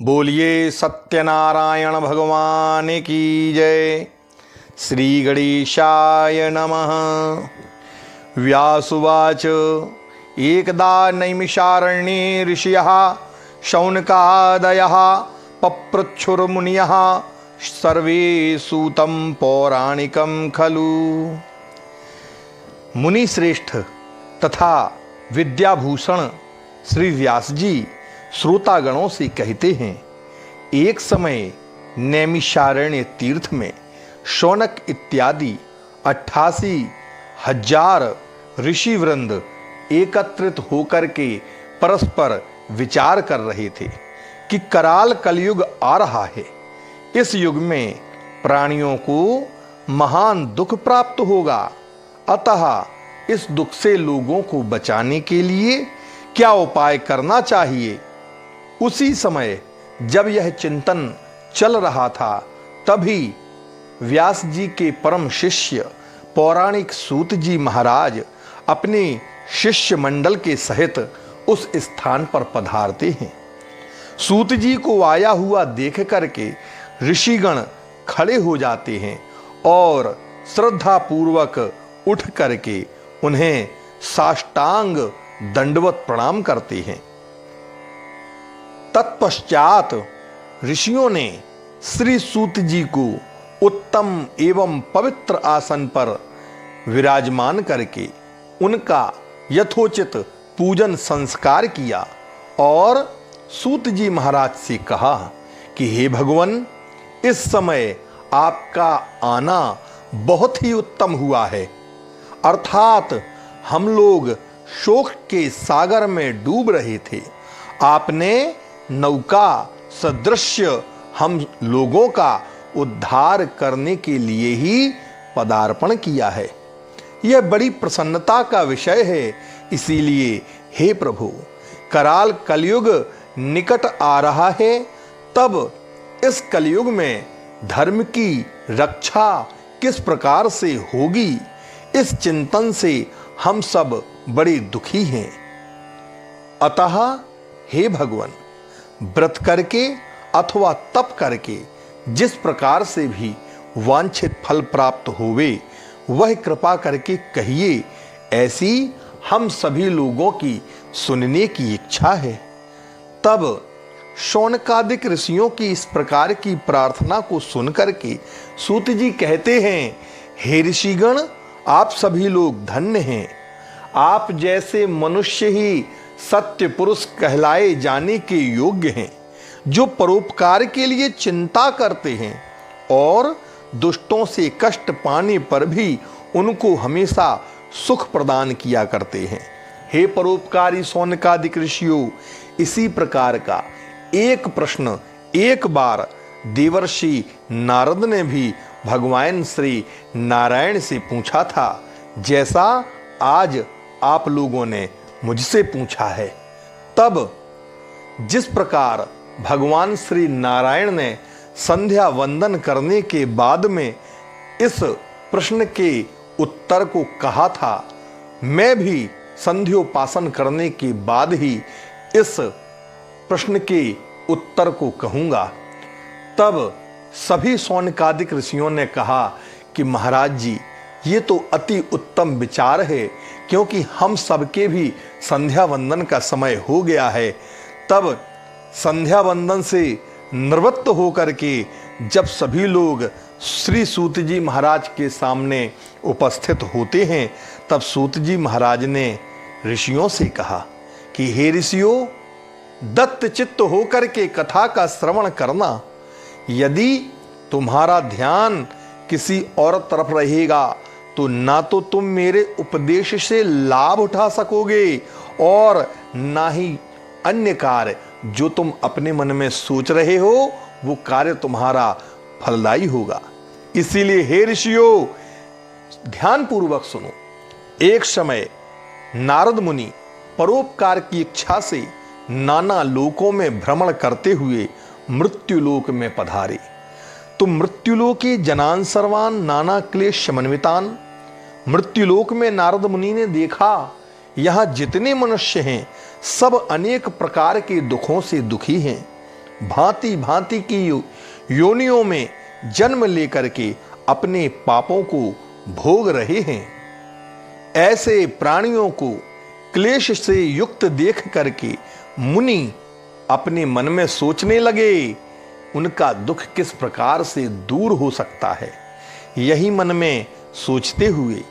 बोलिए सत्यनारायण भगवान की जय। श्री गणेशाय नमः। व्यासुवाच एकदा नैमिषारण्ये ऋषयः शौनकादयः पप्रच्छुर्मुनयः सर्वे सूतं पौराणिकं खलु। मुनि श्रेष्ठ तथा विद्याभूषण श्री व्यास जी श्रोतागणों से कहते हैं, एक समय नैमिषारण्य तीर्थ में शौनक इत्यादि 88,000 ऋषि वृंद एकत्रित होकर के परस्पर विचार कर रहे थे कि कराल कलयुग आ रहा है। इस युग में प्राणियों को महान दुख प्राप्त होगा, अतः इस दुख से लोगों को बचाने के लिए क्या उपाय करना चाहिए। उसी समय जब यह चिंतन चल रहा था, तभी व्यास जी के परम शिष्य पौराणिक सूत जी महाराज अपने शिष्य मंडल के सहित उस स्थान पर पधारते हैं। सूत जी को आया हुआ देख करके ऋषिगण खड़े हो जाते हैं और श्रद्धा पूर्वक उठ करके उन्हें साष्टांग दंडवत प्रणाम करते हैं। तत्पश्चात ऋषियों ने श्री सूत जी को उत्तम एवं पवित्र आसन पर विराजमान करके उनका यथोचित पूजन संस्कार किया और सूत जी महाराज से कहा कि हे भगवान, इस समय आपका आना बहुत ही उत्तम हुआ है। अर्थात हम लोग शोक के सागर में डूब रहे थे, आपने नौका सदृश्य हम लोगों का उद्धार करने के लिए ही पदार्पण किया है। यह बड़ी प्रसन्नता का विषय है। इसीलिए हे प्रभु, कराल कलयुग निकट आ रहा है, तब इस कलयुग में धर्म की रक्षा किस प्रकार से होगी, इस चिंतन से हम सब बड़े दुखी हैं। अतः हे भगवान, व्रत करके अथवा तप करके जिस प्रकार से भी वांछित फल प्राप्त होवे, वह कृपा करके कहिए। ऐसी हम सभी लोगों की सुनने की इच्छा है। तब शौनकादिक ऋषियों की इस प्रकार की प्रार्थना को सुनकर के सूत जी कहते हैं, हे ऋषिगण, आप सभी लोग धन्य हैं। आप जैसे मनुष्य ही सत्य पुरुष कहलाए जाने के योग्य हैं, जो परोपकार के लिए चिंता करते हैं और दुष्टों से कष्ट पाने पर भी उनको हमेशा सुख प्रदान किया करते हैं। हे परोपकारी शौनकादिक ऋषियों, इसी प्रकार का एक प्रश्न एक बार देवर्षि नारद ने भी भगवान श्री नारायण से पूछा था, जैसा आज आप लोगों ने मुझसे पूछा है। तब जिस प्रकार भगवान श्री नारायण ने संध्या वंदन करने के बाद में इस प्रश्न के उत्तर को कहा था, मैं भी संध्योपासन करने के बाद ही इस प्रश्न के उत्तर को कहूंगा। तब सभी शौनकादिक ऋषियों ने कहा कि महाराज जी, ये तो अति उत्तम विचार है, क्योंकि हम सबके भी संध्या वंदन का समय हो गया है। तब संध्या वंदन से निवृत्त होकर के जब सभी लोग श्री सूत जी महाराज के सामने उपस्थित होते हैं, तब सूत जी महाराज ने ऋषियों से कहा कि हे ऋषियों, दत्त चित्त होकर के कथा का श्रवण करना। यदि तुम्हारा ध्यान किसी और तरफ रहेगा तो ना तो तुम मेरे उपदेश से लाभ उठा सकोगे और ना ही अन्य कार्य जो तुम अपने मन में सोच रहे हो वो कार्य तुम्हारा फलदायी होगा। इसीलिए हे ऋषियों, ध्यान पूर्वक सुनो। एक समय नारद मुनि परोपकार की इच्छा से नाना लोकों में भ्रमण करते हुए मृत्युलोक में पधारे। तो मृत्युलोके जनान सर्वान नाना क्लेश समन्वितान। मृत्युलोक में नारद मुनि ने देखा, यहाँ जितने मनुष्य हैं सब अनेक प्रकार के दुखों से दुखी हैं। भांति भांति की योनियों में जन्म लेकर के अपने पापों को भोग रहे हैं। ऐसे प्राणियों को क्लेश से युक्त देख करके मुनि अपने मन में सोचने लगे, उनका दुख किस प्रकार से दूर हो सकता है। यही मन में सोचते हुए,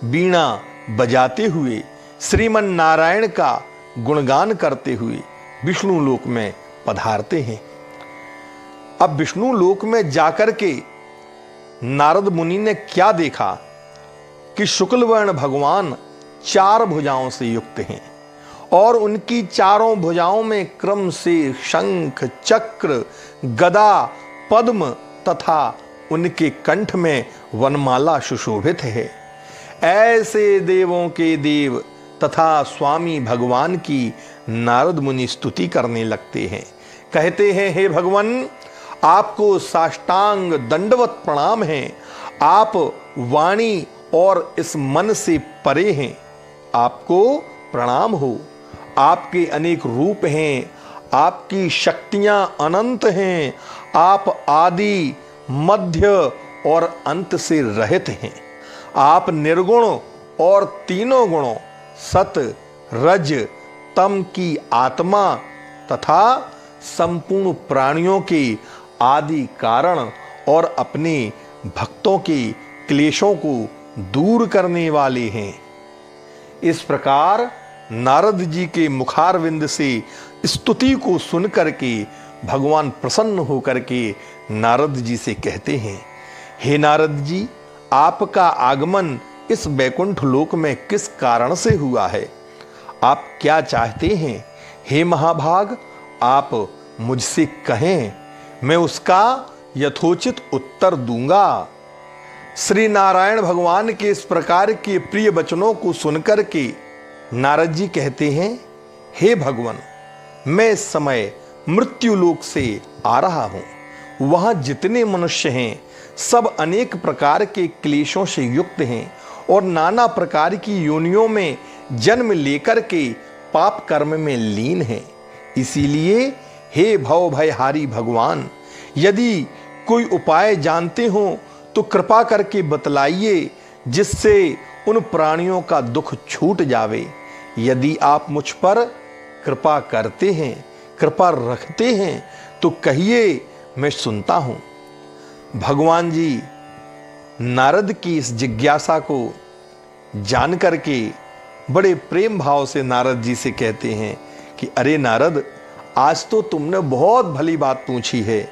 वीणा बजाते हुए, श्रीमन नारायण का गुणगान करते हुए विष्णु लोक में पधारते हैं। अब विष्णु लोक में जाकर के नारद मुनि ने क्या देखा कि शुक्ल वर्ण भगवान 4 भुजाओं से युक्त हैं और उनकी चारों भुजाओं में क्रम से शंख, चक्र, गदा, पद्म तथा उनके कंठ में वनमाला सुशोभित है। ऐसे देवों के देव तथा स्वामी भगवान की नारद मुनि स्तुति करने लगते हैं। कहते हैं, हे भगवान, आपको साष्टांग दंडवत प्रणाम है। आप वाणी और इस मन से परे हैं, आपको प्रणाम हो। आपके अनेक रूप हैं, आपकी शक्तियां अनंत हैं। आप आदि, मध्य और अंत से रहित हैं। आप निर्गुण और तीनों गुणों सत, रज, तम की आत्मा तथा संपूर्ण प्राणियों के आदि कारण और अपने भक्तों के क्लेशों को दूर करने वाले हैं। इस प्रकार नारद जी के मुखारविंद से स्तुति को सुनकर के भगवान प्रसन्न होकर के नारद जी से कहते हैं, हे नारद जी, आपका आगमन इस वैकुंठ लोक में किस कारण से हुआ है? आप क्या चाहते हैं? हे महाभाग, आप मुझसे कहें, मैं उसका यथोचित उत्तर दूंगा। श्री नारायण भगवान के इस प्रकार के प्रिय वचनों को सुनकर के नारद जी कहते हैं, हे भगवान, मैं इस समय मृत्यु लोक से आ रहा हूं। वहां जितने मनुष्य हैं सब अनेक प्रकार के क्लेशों से युक्त हैं और नाना प्रकार की योनियों में जन्म लेकर के पाप कर्म में लीन हैं। इसीलिए हे भव भयहारी भगवान, यदि कोई उपाय जानते हो तो कृपा करके बतलाइए, जिससे उन प्राणियों का दुख छूट जावे। यदि आप मुझ पर कृपा करते हैं, कृपा रखते हैं तो कहिए, मैं सुनता हूं। भगवान जी नारद की इस जिज्ञासा को जान करके बड़े प्रेम भाव से नारद जी से कहते हैं कि अरे नारद, आज तो तुमने बहुत भली बात पूछी है।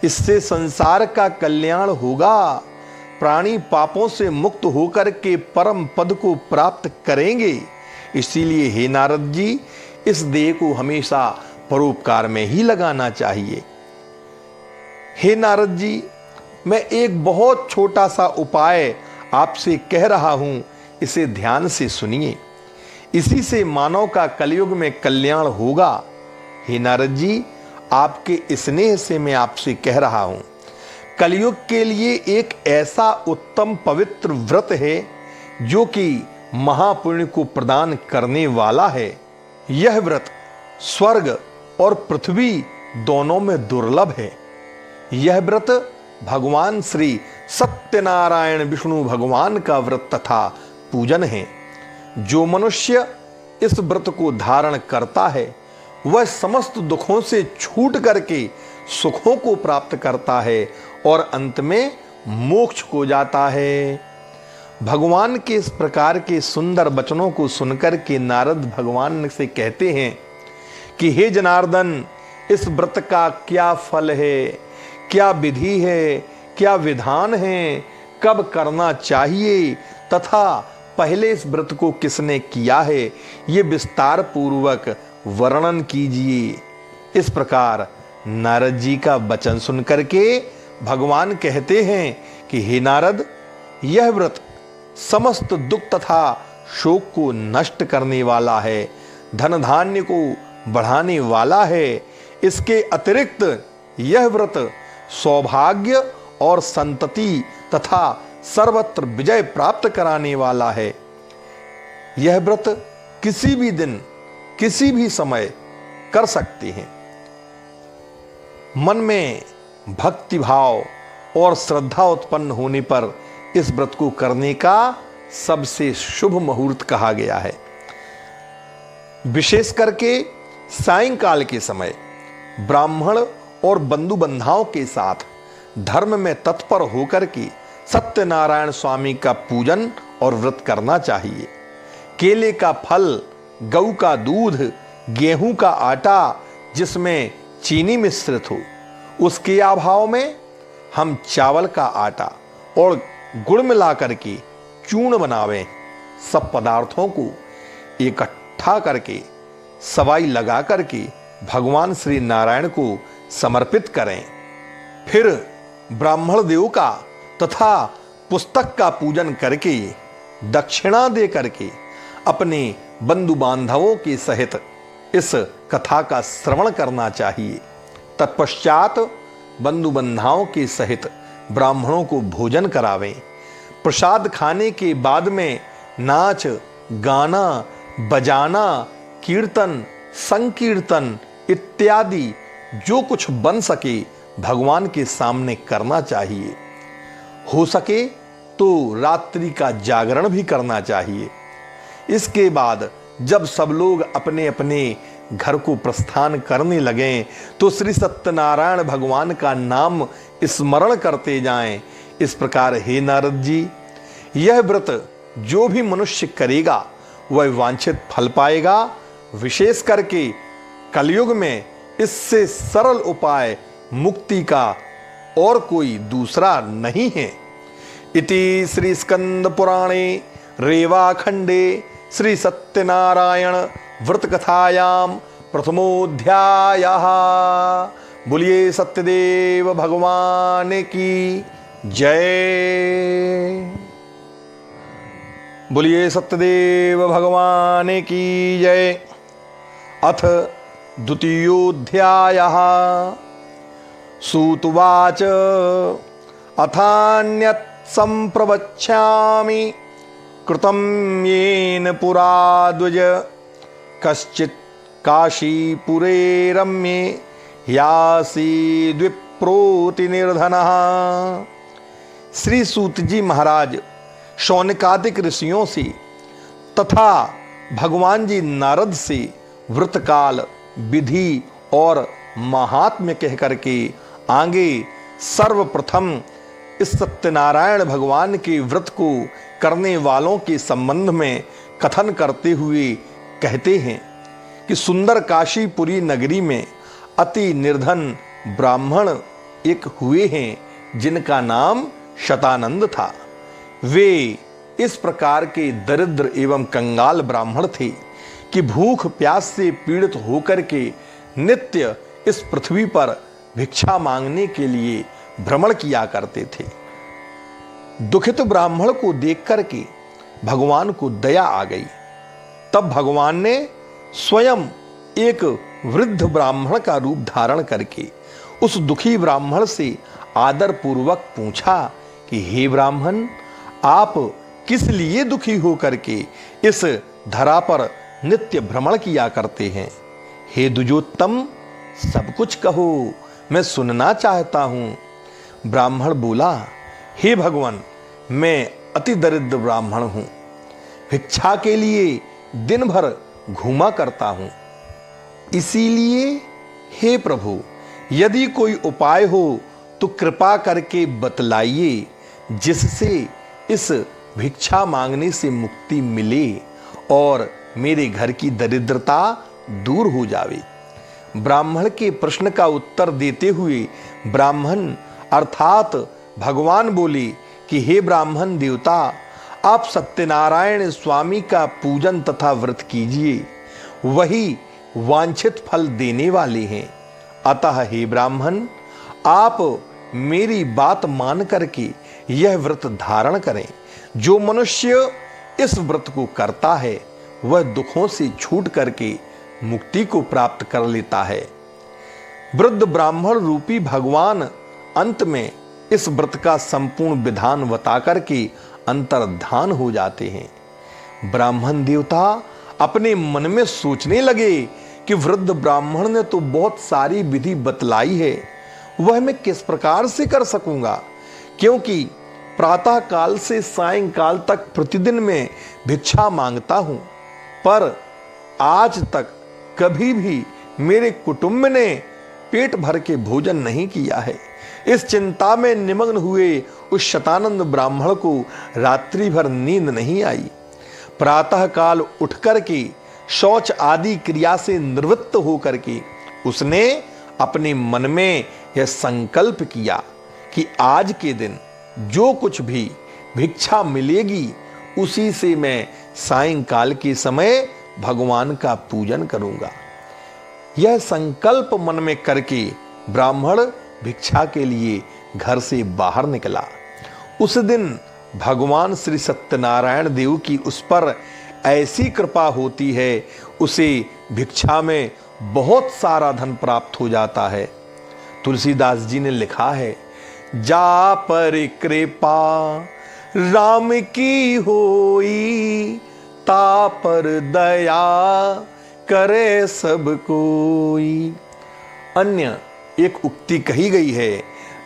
इससे संसार का कल्याण होगा, प्राणी पापों से मुक्त होकर के परम पद को प्राप्त करेंगे। इसीलिए हे नारद जी, इस देह को हमेशा परोपकार में ही लगाना चाहिए। हे नारद जी, मैं एक बहुत छोटा सा उपाय आपसे कह रहा हूं, इसे ध्यान से सुनिए। इसी से मानव का कलयुग में कल्याण होगा। हे नारद जी, आपके स्नेह से मैं आपसे कह रहा हूं, कलयुग के लिए एक ऐसा उत्तम पवित्र व्रत है जो कि महापुण्य को प्रदान करने वाला है। यह व्रत स्वर्ग और पृथ्वी दोनों में दुर्लभ है। यह व्रत भगवान श्री सत्यनारायण विष्णु भगवान का व्रत तथा पूजन है। जो मनुष्य इस व्रत को धारण करता है वह समस्त दुखों से छूट करके सुखों को प्राप्त करता है और अंत में मोक्ष को जाता है। भगवान के इस प्रकार के सुंदर वचनों को सुनकर के नारद भगवान से कहते हैं कि हे जनार्दन, इस व्रत का क्या फल है, क्या विधि है, क्या विधान है, कब करना चाहिए तथा पहले इस व्रत को किसने किया है, ये विस्तार पूर्वक वर्णन कीजिए। इस प्रकार नारद जी का वचन सुनकर के भगवान कहते हैं कि हे नारद, यह व्रत समस्त दुख तथा शोक को नष्ट करने वाला है, धन धान्य को बढ़ाने वाला है। इसके अतिरिक्त यह व्रत सौभाग्य और संतति तथा सर्वत्र विजय प्राप्त कराने वाला है। यह व्रत किसी भी दिन, किसी भी समय कर सकते हैं। मन में भक्ति भाव और श्रद्धा उत्पन्न होने पर इस व्रत को करने का सबसे शुभ मुहूर्त कहा गया है। विशेष करके सायंकाल के समय ब्राह्मण और बंधु बंधाओं के साथ धर्म में तत्पर होकर के सत्यनारायण स्वामी का पूजन और व्रत करना चाहिए। केले का फल, गऊ का दूध, गेहूं का आटा जिसमें चीनी मिश्रित हो, उसके अभाव में हम चावल का आटा और गुड़ मिला करके चूर्ण बनावें। सब पदार्थों को इकट्ठा करके सवाई लगा करके भगवान श्री नारायण को समर्पित करें। फिर ब्राह्मण देव का तथा पुस्तक का पूजन करके दक्षिणा दे करके अपने बंधु बांधवों के सहित इस कथा का श्रवण करना चाहिए। तत्पश्चात बंधु बंधाओं के सहित ब्राह्मणों को भोजन करावें। प्रसाद खाने के बाद में नाच गाना बजाना, कीर्तन संकीर्तन इत्यादि जो कुछ बन सके भगवान के सामने करना चाहिए। हो सके तो रात्रि का जागरण भी करना चाहिए। इसके बाद जब सब लोग अपने अपने घर को प्रस्थान करने लगें तो श्री सत्यनारायण भगवान का नाम स्मरण करते जाएं। इस प्रकार हे नारद जी, यह व्रत जो भी मनुष्य करेगा वह वांछित फल पाएगा। विशेष करके कलयुग में इससे सरल उपाय मुक्ति का और कोई दूसरा नहीं है। इति श्री स्कंद पुराणे रेवाखंडे श्री सत्यनारायण व्रत कथायाम प्रथमोध्यायः। बोलिए सत्यदेव भगवान की जय। बोलिए सत्यदेव भगवान की जय। अथ द्वितीयोऽध्यायः। सूत उवाच अथान्यत् संप्रवक्ष्यामि कृतं येन पुरा द्विज कश्चित् काशीपुरे रम्ये यासी द्विप्रोति निर्धनः। श्री सूत जी महाराज शौनकादिक ऋषियों से तथा भगवान जी नारद से व्रतकाल विधि और महात्म्य कह करके आगे सर्वप्रथम इस सत्यनारायण भगवान के व्रत को करने वालों के संबंध में कथन करते हुए कहते हैं कि सुंदर काशीपुरी नगरी में अति निर्धन ब्राह्मण एक हुए हैं जिनका नाम शतानंद था। वे इस प्रकार के दरिद्र एवं कंगाल ब्राह्मण थे कि भूख प्यास से पीड़ित होकर के नित्य इस पृथ्वी पर भिक्षा मांगने के लिए भ्रमण किया करते थे। दुखित ब्राह्मण को देख करके भगवान को दया आ गई। तब भगवान ने स्वयं एक वृद्ध ब्राह्मण का रूप धारण करके उस दुखी ब्राह्मण से आदर पूर्वक पूछा कि हे ब्राह्मण, आप किस लिए दुखी हो करके इस धरा पर नित्य भ्रमण किया करते हैं? हे द्विजोत्तम, सब कुछ कहो, मैं सुनना चाहता हूं। ब्राह्मण बोला, हे भगवान, मैं अति दरिद्र ब्राह्मण हूं, भिक्षा के लिए दिन भर घूमा करता हूं। इसीलिए हे प्रभु, यदि कोई उपाय हो तो कृपा करके बतलाइए जिससे इस भिक्षा मांगने से मुक्ति मिले और मेरे घर की दरिद्रता दूर हो जावे। ब्राह्मण के प्रश्न का उत्तर देते हुए ब्राह्मण अर्थात भगवान बोले कि हे ब्राह्मण देवता, आप सत्यनारायण स्वामी का पूजन तथा व्रत कीजिए, वही वांछित फल देने वाले हैं। अतः हे ब्राह्मण, आप मेरी बात मान करके यह व्रत धारण करें। जो मनुष्य इस व्रत को करता है वह दुखों से छूट करके मुक्ति को प्राप्त कर लेता है। वृद्ध ब्राह्मण रूपी भगवान अंत में इस व्रत का संपूर्ण विधान बता करके अंतर्धान हो जाते हैं। ब्राह्मण देवता अपने मन में सोचने लगे कि वृद्ध ब्राह्मण ने तो बहुत सारी विधि बतलाई है, वह मैं किस प्रकार से कर सकूंगा, क्योंकि प्रातः काल से सायंकाल तक प्रतिदिन मैं भिक्षा मांगता हूं, पर आज तक कभी भी मेरे कुटुंब ने पेट भर के भोजन नहीं किया है। इस चिंता में निमग्न हुए उस शतानंद ब्राह्मण को रात्रि भर नींद नहीं आई। प्रातः काल उठ करके शौच आदि क्रिया से निवृत्त होकर के उसने अपने मन में यह संकल्प किया कि आज के दिन जो कुछ भी भिक्षा मिलेगी उसी से मैं सायंकाल के समय भगवान का पूजन करूंगा। यह संकल्प मन में करके ब्राह्मण भिक्षा के लिए घर से बाहर निकला। उस दिन भगवान श्री सत्यनारायण देव की उस पर ऐसी कृपा होती है, उसे भिक्षा में बहुत सारा धन प्राप्त हो जाता है। तुलसीदास जी ने लिखा है, जा पर कृपा राम की होई, ता पर दया करे सब कोई। अन्य एक उक्ति कही गई है,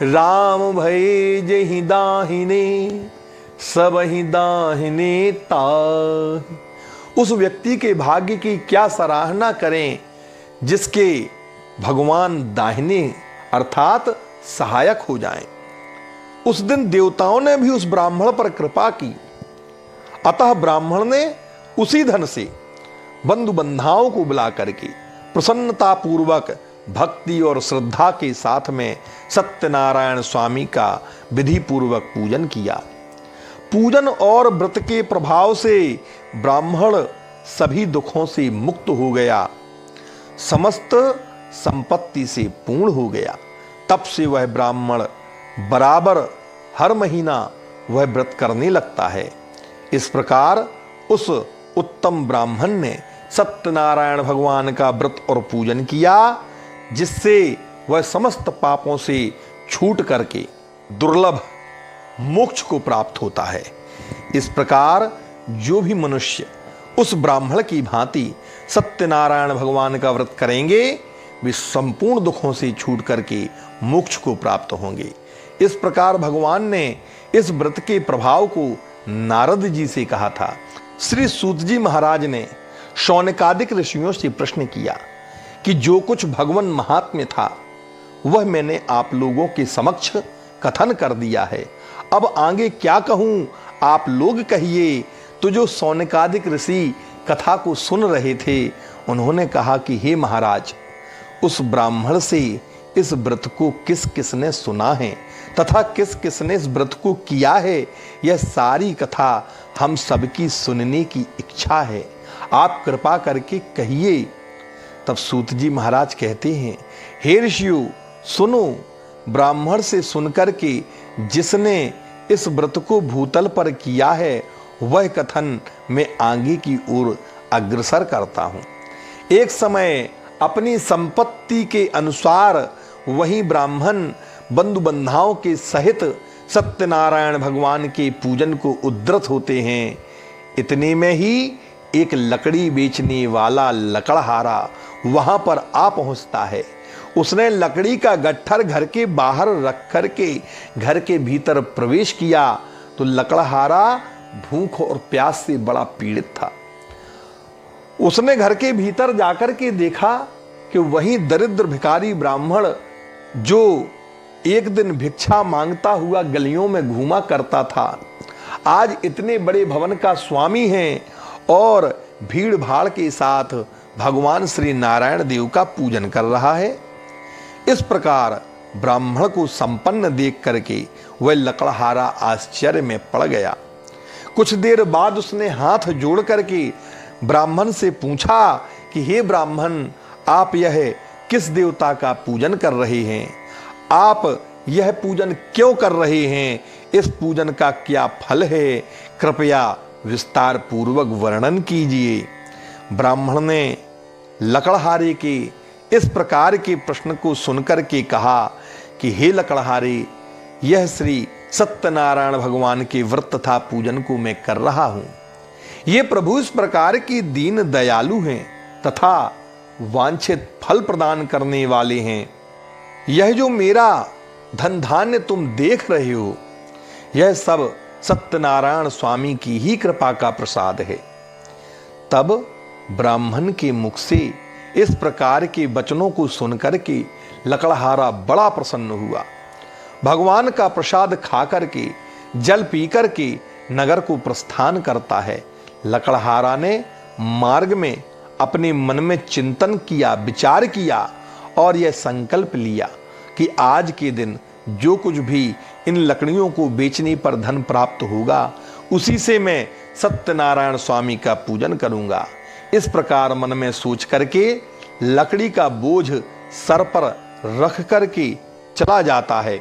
राम भये जहि दाहिने सबहि दाहिने ताहि। उस व्यक्ति के भाग्य की क्या सराहना करें जिसके भगवान दाहिने अर्थात सहायक हो जाएं। उस दिन देवताओं ने भी उस ब्राह्मण पर कृपा की, अतः ब्राह्मण ने उसी धन से बंधु बंधाओं को बुला करके प्रसन्नता पूर्वक भक्ति और श्रद्धा के साथ में सत्यनारायण स्वामी का विधि पूर्वक पूजन किया। पूजन और व्रत के प्रभाव से ब्राह्मण सभी दुखों से मुक्त हो गया, समस्त संपत्ति से पूर्ण हो गया। तब से वह ब्राह्मण बराबर हर महीना वह व्रत करने लगता है। इस प्रकार उस उत्तम ब्राह्मण ने सत्यनारायण भगवान का व्रत और पूजन किया, जिससे वह समस्त पापों से छूट करके दुर्लभ मोक्ष को प्राप्त होता है। इस प्रकार जो भी मनुष्य उस ब्राह्मण की भांति सत्यनारायण भगवान का व्रत करेंगे, वे संपूर्ण दुखों से छूट करके मोक्ष को प्राप्त होंगे। इस प्रकार भगवान ने इस व्रत के प्रभाव को नारद जी से कहा था। श्री सूत जी महाराज ने शौनकादिक ऋषियों से प्रश्न किया कि जो कुछ भगवान महात्म्य था वह मैंने आप लोगों के समक्ष कथन कर दिया है, अब आगे क्या कहूं, आप लोग कहिए। तो जो शौनकादिक ऋषि कथा को सुन रहे थे, उन्होंने कहा कि हे महाराज, उस ब्राह्मण से इस व्रत को किस किसने सुना है तथा किस किसने इस व्रत को किया है, यह सारी कथा हम सबकी सुनने की इच्छा है, आप कृपा करके कहिए। तब सूत जी महाराज कहते हैं, हे ऋषियों सुनो, ब्राह्मण से सुनकर के जिसने इस व्रत को भूतल पर किया है वह कथन मैं आगे की ओर अग्रसर करता हूं। एक समय अपनी संपत्ति के अनुसार वही ब्राह्मण बंधु बंधाओं के सहित सत्यनारायण भगवान के पूजन को उद्धत होते हैं। इतने में ही एक लकड़ी बेचने वाला लकड़हारा वहां पर आ पहुंचता है। उसने लकड़ी का गट्ठर घर के बाहर रख करके घर के भीतर प्रवेश किया तो लकड़हारा भूख और प्यास से बड़ा पीड़ित था। उसने घर के भीतर जाकर के देखा कि वही दरिद्र भिखारी ब्राह्मण जो एक दिन भिक्षा मांगता हुआ गलियों में घूमा करता था, आज इतने बड़े भवन का स्वामी है और भीड़ भाड़ के साथ भगवान श्री नारायण देव का पूजन कर रहा है। इस प्रकार ब्राह्मण को संपन्न देख करके वह लकड़हारा आश्चर्य में पड़ गया। कुछ देर बाद उसने हाथ जोड़ करके ब्राह्मण से पूछा कि हे ब्राह्मण, आप यह किस देवता का पूजन कर रहे हैं? आप यह पूजन क्यों कर रहे हैं? इस पूजन का क्या फल है? कृपया विस्तार पूर्वक वर्णन कीजिए। ब्राह्मण ने लकड़हारे के इस प्रकार के प्रश्न को सुनकर के कहा कि हे लकड़हारे, यह श्री सत्यनारायण भगवान के व्रत तथा पूजन को मैं कर रहा हूं। ये प्रभु इस प्रकार की दीन दयालु हैं तथा वांछित फल प्रदान करने वाले हैं। यह जो मेरा धन धान्य तुम देख रहे हो, यह सब सत्यनारायण स्वामी की ही कृपा का प्रसाद है। तब ब्राह्मण के मुख से इस प्रकार के वचनों को सुनकर के लकड़हारा बड़ा प्रसन्न हुआ। भगवान का प्रसाद खा करके, जल पी करके नगर को प्रस्थान करता है। लकड़हारा ने मार्ग में अपने मन में चिंतन किया, विचार किया और यह संकल्प लिया कि आज के दिन जो कुछ भी इन लकड़ियों को बेचने पर धन प्राप्त होगा, उसी से मैं सत्यनारायण स्वामी का पूजन करूंगा। इस प्रकार मन में सोच करके लकड़ी का बोझ सर पर रख करके चला जाता है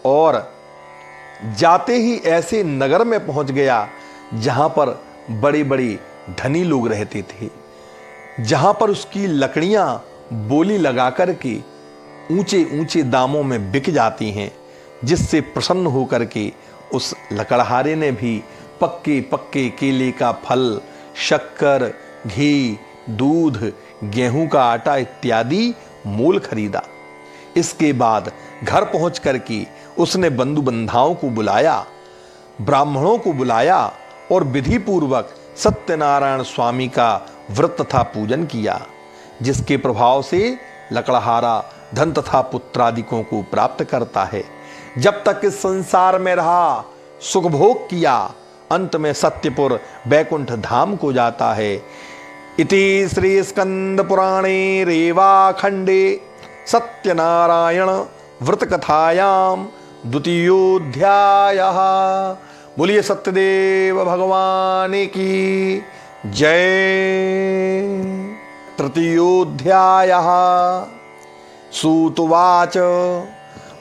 और जाते ही ऐसे नगर में पहुंच गया जहां पर बड़े बड़े धनी लोग रहते थे, जहां पर उसकी लकड़ियां बोली लगा करके ऊंचे ऊंचे दामों में बिक जाती हैं, जिससे प्रसन्न होकर के उस लकड़हारे ने भी पक्के पक्के केले का फल, शक्कर, घी, दूध, गेहूं का आटा इत्यादि मोल खरीदा। इसके बाद घर पहुंच करके उसने बंधु बंधाओं को बुलाया, ब्राह्मणों को बुलाया और विधि पूर्वक सत्यनारायण स्वामी का व्रत तथा पूजन किया, जिसके प्रभाव से लकड़हारा धन तथा पुत्रादिकों को प्राप्त करता है। जब तक इस संसार में रहा, सुख भोग किया, अंत में सत्यपुर बैकुंठ धाम को जाता है। इति श्री स्कंद पुराणे रेवाखंडे सत्यनारायण व्रत कथायाम द्वितीयोध्यायः। बोलिए सत्यदेव भगवान की जय। तृतीयोध्यायः। सूत उवाच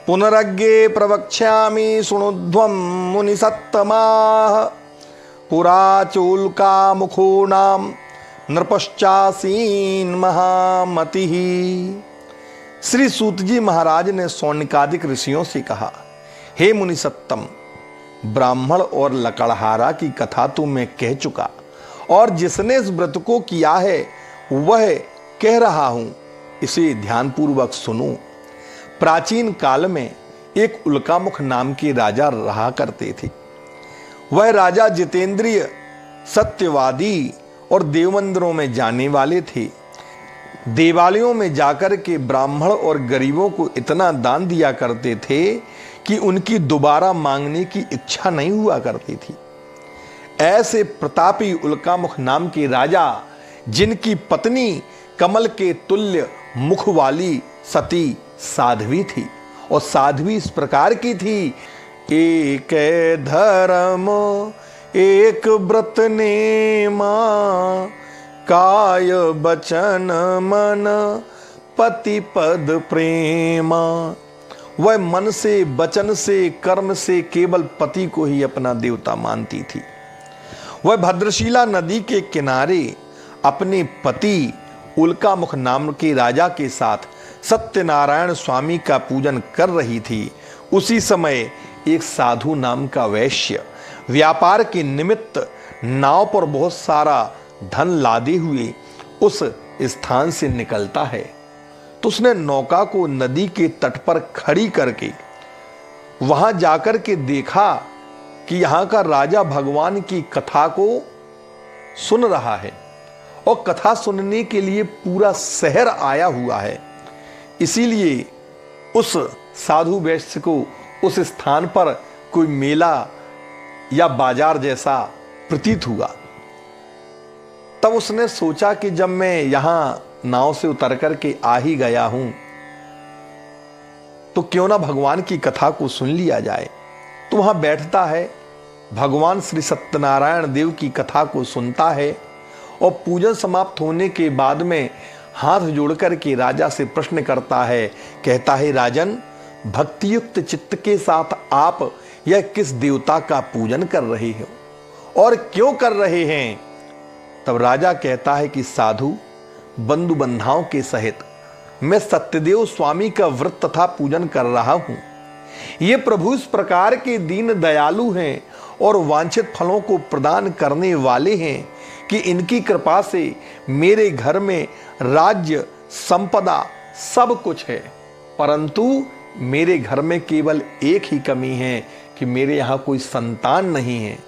पुनरग्रे प्रवक्ष्यामि शृणुध्वं मुनिसत्तमाः। पुरा चोल्कामुखो नाम नृपश्चासीन महामतिः। श्री सूत जी महाराज ने सौनकादिक ऋषियों से कहा, हे मुनिसत्तम, ब्राह्मण और लकड़हारा की कथा तो मैं कह चुका और जिसने इस व्रत को किया है वह कह रहा हूं, इसे ध्यानपूर्वक सुनो। प्राचीन काल में एक उल्कामुख नाम के राजा रहा करते थे। वह राजा जितेंद्रिय, सत्यवादी और देव मंदिरों में जाने वाले थे। देवालयों में जाकर के ब्राह्मण और गरीबों को इतना दान दिया करते थे कि उनकी दोबारा मांगने की इच्छा नहीं हुआ करती थी। ऐसे प्रतापी उल्कामुख नाम के राजा, जिनकी पत्नी कमल के तुल्य मुख वाली सती साध्वी थी, और साध्वी इस प्रकार की थी, एक धर्म एक व्रत नेमा, काय बचन मन पति पद प्रेमा। वह मन से, वचन से, कर्म से केवल पति को ही अपना देवता मानती थी। वह भद्रशिला नदी के किनारे अपने पति उल्कामुख नाम के राजा के साथ सत्यनारायण स्वामी का पूजन कर रही थी। उसी समय एक साधु नाम का वैश्य व्यापार के निमित्त नाव पर बहुत सारा धन लादे हुए उस स्थान से निकलता है। तो उसने नौका को नदी के तट पर खड़ी करके वहां जाकर के देखा कि यहां का राजा भगवान की कथा को सुन रहा है और कथा सुनने के लिए पूरा शहर आया हुआ है। इसीलिए उस साधु वैश्य को उस स्थान पर कोई मेला या बाजार जैसा प्रतीत हुआ। तब उसने सोचा कि जब मैं यहां नाव से उतर करके आ ही गया हूं, तो क्यों ना भगवान की कथा को सुन लिया जाए। तो वहां बैठता है, भगवान श्री सत्यनारायण देव की कथा को सुनता है और पूजन समाप्त होने के बाद में हाथ जोड़कर के राजा से प्रश्न करता है। कहता है, राजन, भक्तियुक्त चित्त के साथ आप यह किस देवता का पूजन कर रहे हो और क्यों कर रहे हैं? तब राजा कहता है कि साधु, बंधु बंधाओं के सहित मैं सत्यदेव स्वामी का व्रत तथा पूजन कर रहा हूं। ये प्रभु इस प्रकार के दीन दयालु हैं और वांछित फलों को प्रदान करने वाले हैं कि इनकी कृपा से मेरे घर में राज्य, संपदा सब कुछ है। परंतु मेरे घर में केवल एक ही कमी है कि मेरे यहाँ कोई संतान नहीं है,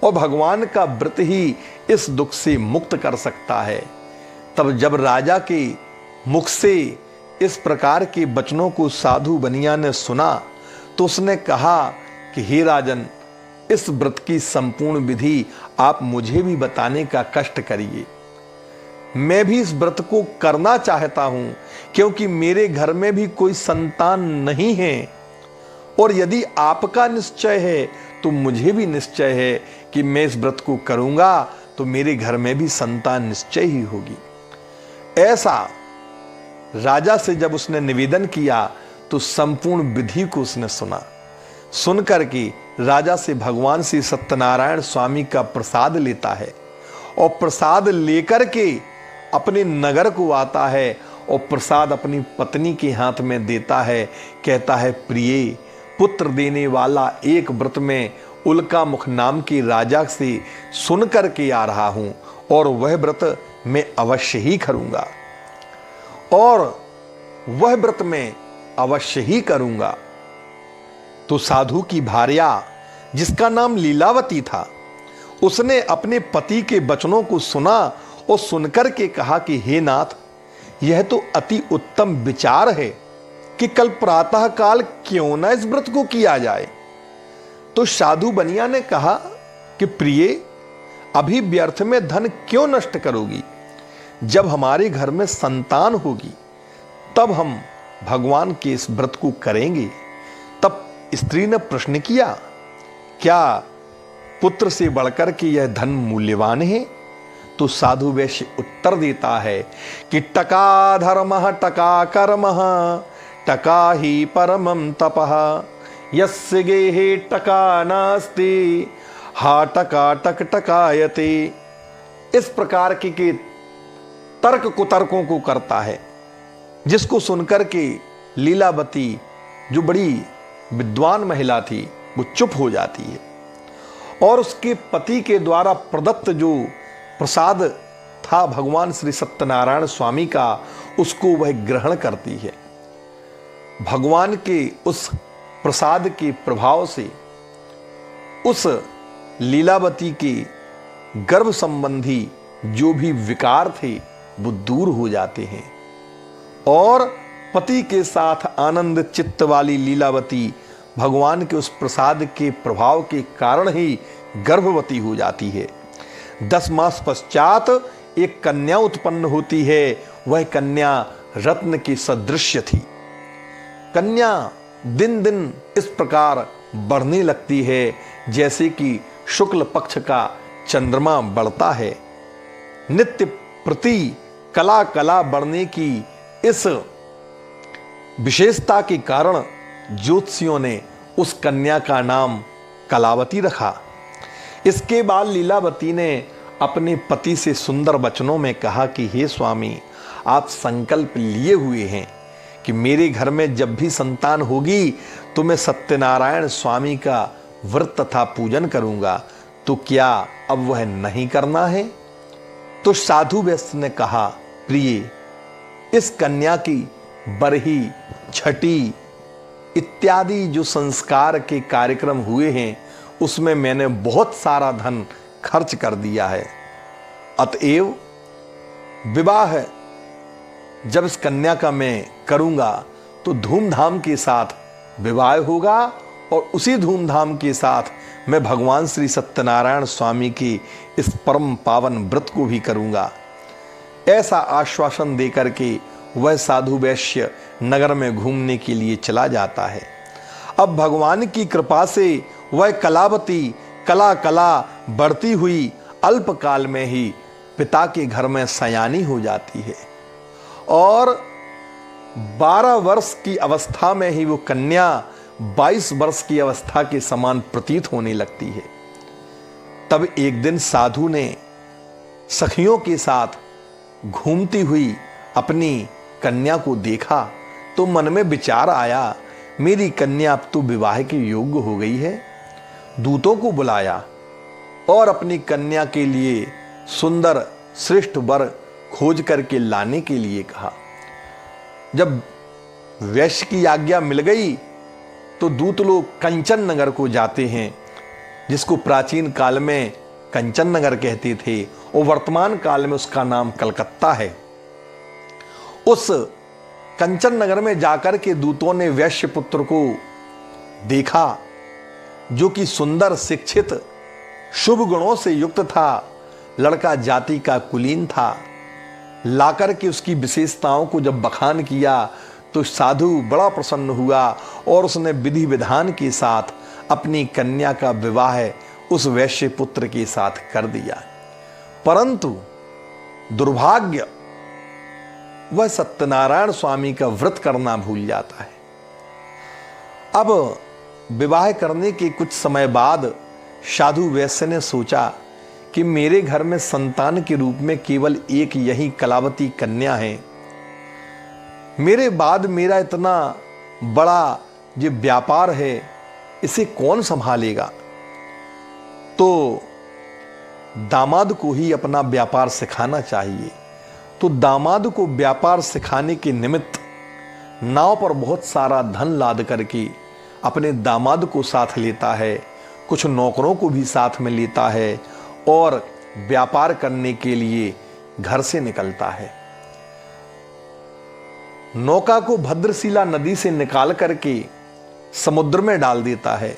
और भगवान का व्रत ही इस दुख से मुक्त कर सकता है। तब जब राजा के मुख से इस प्रकार के वचनों को साधु बनिया ने सुना तो उसने कहा कि हे राजन, इस व्रत की संपूर्ण विधि आप मुझे भी बताने का कष्ट करिए। मैं भी इस व्रत को करना चाहता हूं, क्योंकि मेरे घर में भी कोई संतान नहीं है, और यदि आपका निश्चय है तो मुझे भी निश्चय है कि मैं इस व्रत को करूंगा तो मेरे घर में भी संतान निश्चय ही होगी। ऐसा राजा से जब उसने निवेदन किया तो संपूर्ण विधि को उसने सुना। सुन करके राजा से भगवान श्री सत्यनारायण स्वामी का प्रसाद लेता है, और प्रसाद लेकर के अपने नगर को आता है, और प्रसाद अपनी पत्नी के हाथ में देता है। कहता है, प्रिय, पुत्र देने वाला एक व्रत में उल्का मुख नाम के राजा से सुन करके आ रहा हूं, और वह व्रत मैं अवश्य ही करूंगा, और वह व्रत मैं अवश्य ही करूंगा। तो साधु की भार्या, जिसका नाम लीलावती था, उसने अपने पति के वचनों को सुना और सुनकर के कहा कि हे नाथ, यह तो अति उत्तम विचार है कि कल प्रातः काल क्यों ना इस व्रत को किया जाए। तो साधु बनिया ने कहा कि प्रिय, अभी व्यर्थ में धन क्यों नष्ट करोगी? जब हमारे घर में संतान होगी तब हम भगवान के इस व्रत को करेंगे। तब स्त्री ने प्रश्न किया, क्या पुत्र से बढ़कर के यह धन मूल्यवान है? तो साधु वैश्य उत्तर देता है कि टका धर्मः टका कर्मः टका ही परमं तपः यस्य गेहे टका नास्ति हा टका टक टकायते। इस प्रकार के तर्क कुतर्कों को करता है, जिसको सुनकर के लीलावती, जो बड़ी विद्वान महिला थी, वो चुप हो जाती है, और उसके पति के द्वारा प्रदत्त जो प्रसाद था भगवान श्री सत्यनारायण स्वामी का, उसको वह ग्रहण करती है। भगवान के उस प्रसाद के प्रभाव से उस लीलावती के गर्भ संबंधी जो भी विकार थे वो दूर हो जाते हैं, और पति के साथ आनंद चित्त वाली लीलावती भगवान के उस प्रसाद के प्रभाव के कारण ही गर्भवती हो जाती है। 10 मास पश्चात एक कन्या उत्पन्न होती है। वह कन्या रत्न की सदृश्य थी। कन्या दिन दिन इस प्रकार बढ़ने लगती है जैसे कि शुक्ल पक्ष का चंद्रमा बढ़ता है। नित्य प्रति कला कला बढ़ने की इस विशेषता के कारण ज्योतिषियों ने उस कन्या का नाम कलावती रखा। इसके बाद लीलावती ने अपने पति से सुंदर वचनों में कहा कि हे स्वामी, आप संकल्प लिए हुए हैं कि मेरे घर में जब भी संतान होगी तो मैं सत्यनारायण स्वामी का व्रत तथा पूजन करूंगा, तो क्या अब वह नहीं करना है? तो साधु वैश्य ने कहा, प्रिय, इस कन्या की बरही, छठी इत्यादि जो संस्कार के कार्यक्रम हुए हैं उसमें मैंने बहुत सारा धन खर्च कर दिया है। अतएव विवाह जब इस कन्या का मैं करूंगा तो धूमधाम के साथ विवाह होगा, और उसी धूमधाम के साथ मैं भगवान श्री सत्यनारायण स्वामी की इस परम पावन व्रत को भी करूंगा। ऐसा आश्वासन देकर के वह साधु वैश्य नगर में घूमने के लिए चला जाता है। अब भगवान की कृपा से वह कलावती कला कला बढ़ती हुई अल्पकाल में ही पिता के घर में सयानी हो जाती है, और 12 वर्ष की अवस्था में ही वो कन्या 22 वर्ष की अवस्था के समान प्रतीत होने लगती है। तब एक दिन साधु ने सखियों के साथ घूमती हुई अपनी कन्या को देखा तो मन में विचार आया, मेरी कन्या अब तो विवाह के योग्य हो गई है। दूतों को बुलाया और अपनी कन्या के लिए सुंदर श्रेष्ठ वर खोज करके लाने के लिए कहा। जब वैश्य की आज्ञा मिल गई तो दूत लोग कंचन नगर को जाते हैं, जिसको प्राचीन काल में कंचन नगर कहते थे और वर्तमान काल में उसका नाम कलकत्ता है। उस कंचन नगर में जाकर के दूतों ने वैश्य पुत्र को देखा, जो कि सुंदर, शिक्षित, शुभ गुणों से युक्त था। लड़का जाति का कुलीन था। लाकर के उसकी विशेषताओं को जब बखान किया तो साधु बड़ा प्रसन्न हुआ और उसने विधि विधान के साथ अपनी कन्या का विवाह उस वैश्य पुत्र के साथ कर दिया। परंतु दुर्भाग्य, वह सत्यनारायण स्वामी का व्रत करना भूल जाता है। अब विवाह करने के कुछ समय बाद साधु वैश्य ने सोचा कि मेरे घर में संतान के रूप में केवल एक यही कलावती कन्या है। मेरे बाद मेरा इतना बड़ा जो व्यापार है, इसे कौन संभालेगा? तो दामाद को ही अपना व्यापार सिखाना चाहिए। तो दामाद को व्यापार सिखाने के निमित्त नाव पर बहुत सारा धन लाद करके अपने दामाद को साथ लेता है, कुछ नौकरों को भी साथ में लेता है और व्यापार करने के लिए घर से निकलता है। नौका को भद्रशिला नदी से निकाल करके समुद्र में डाल देता है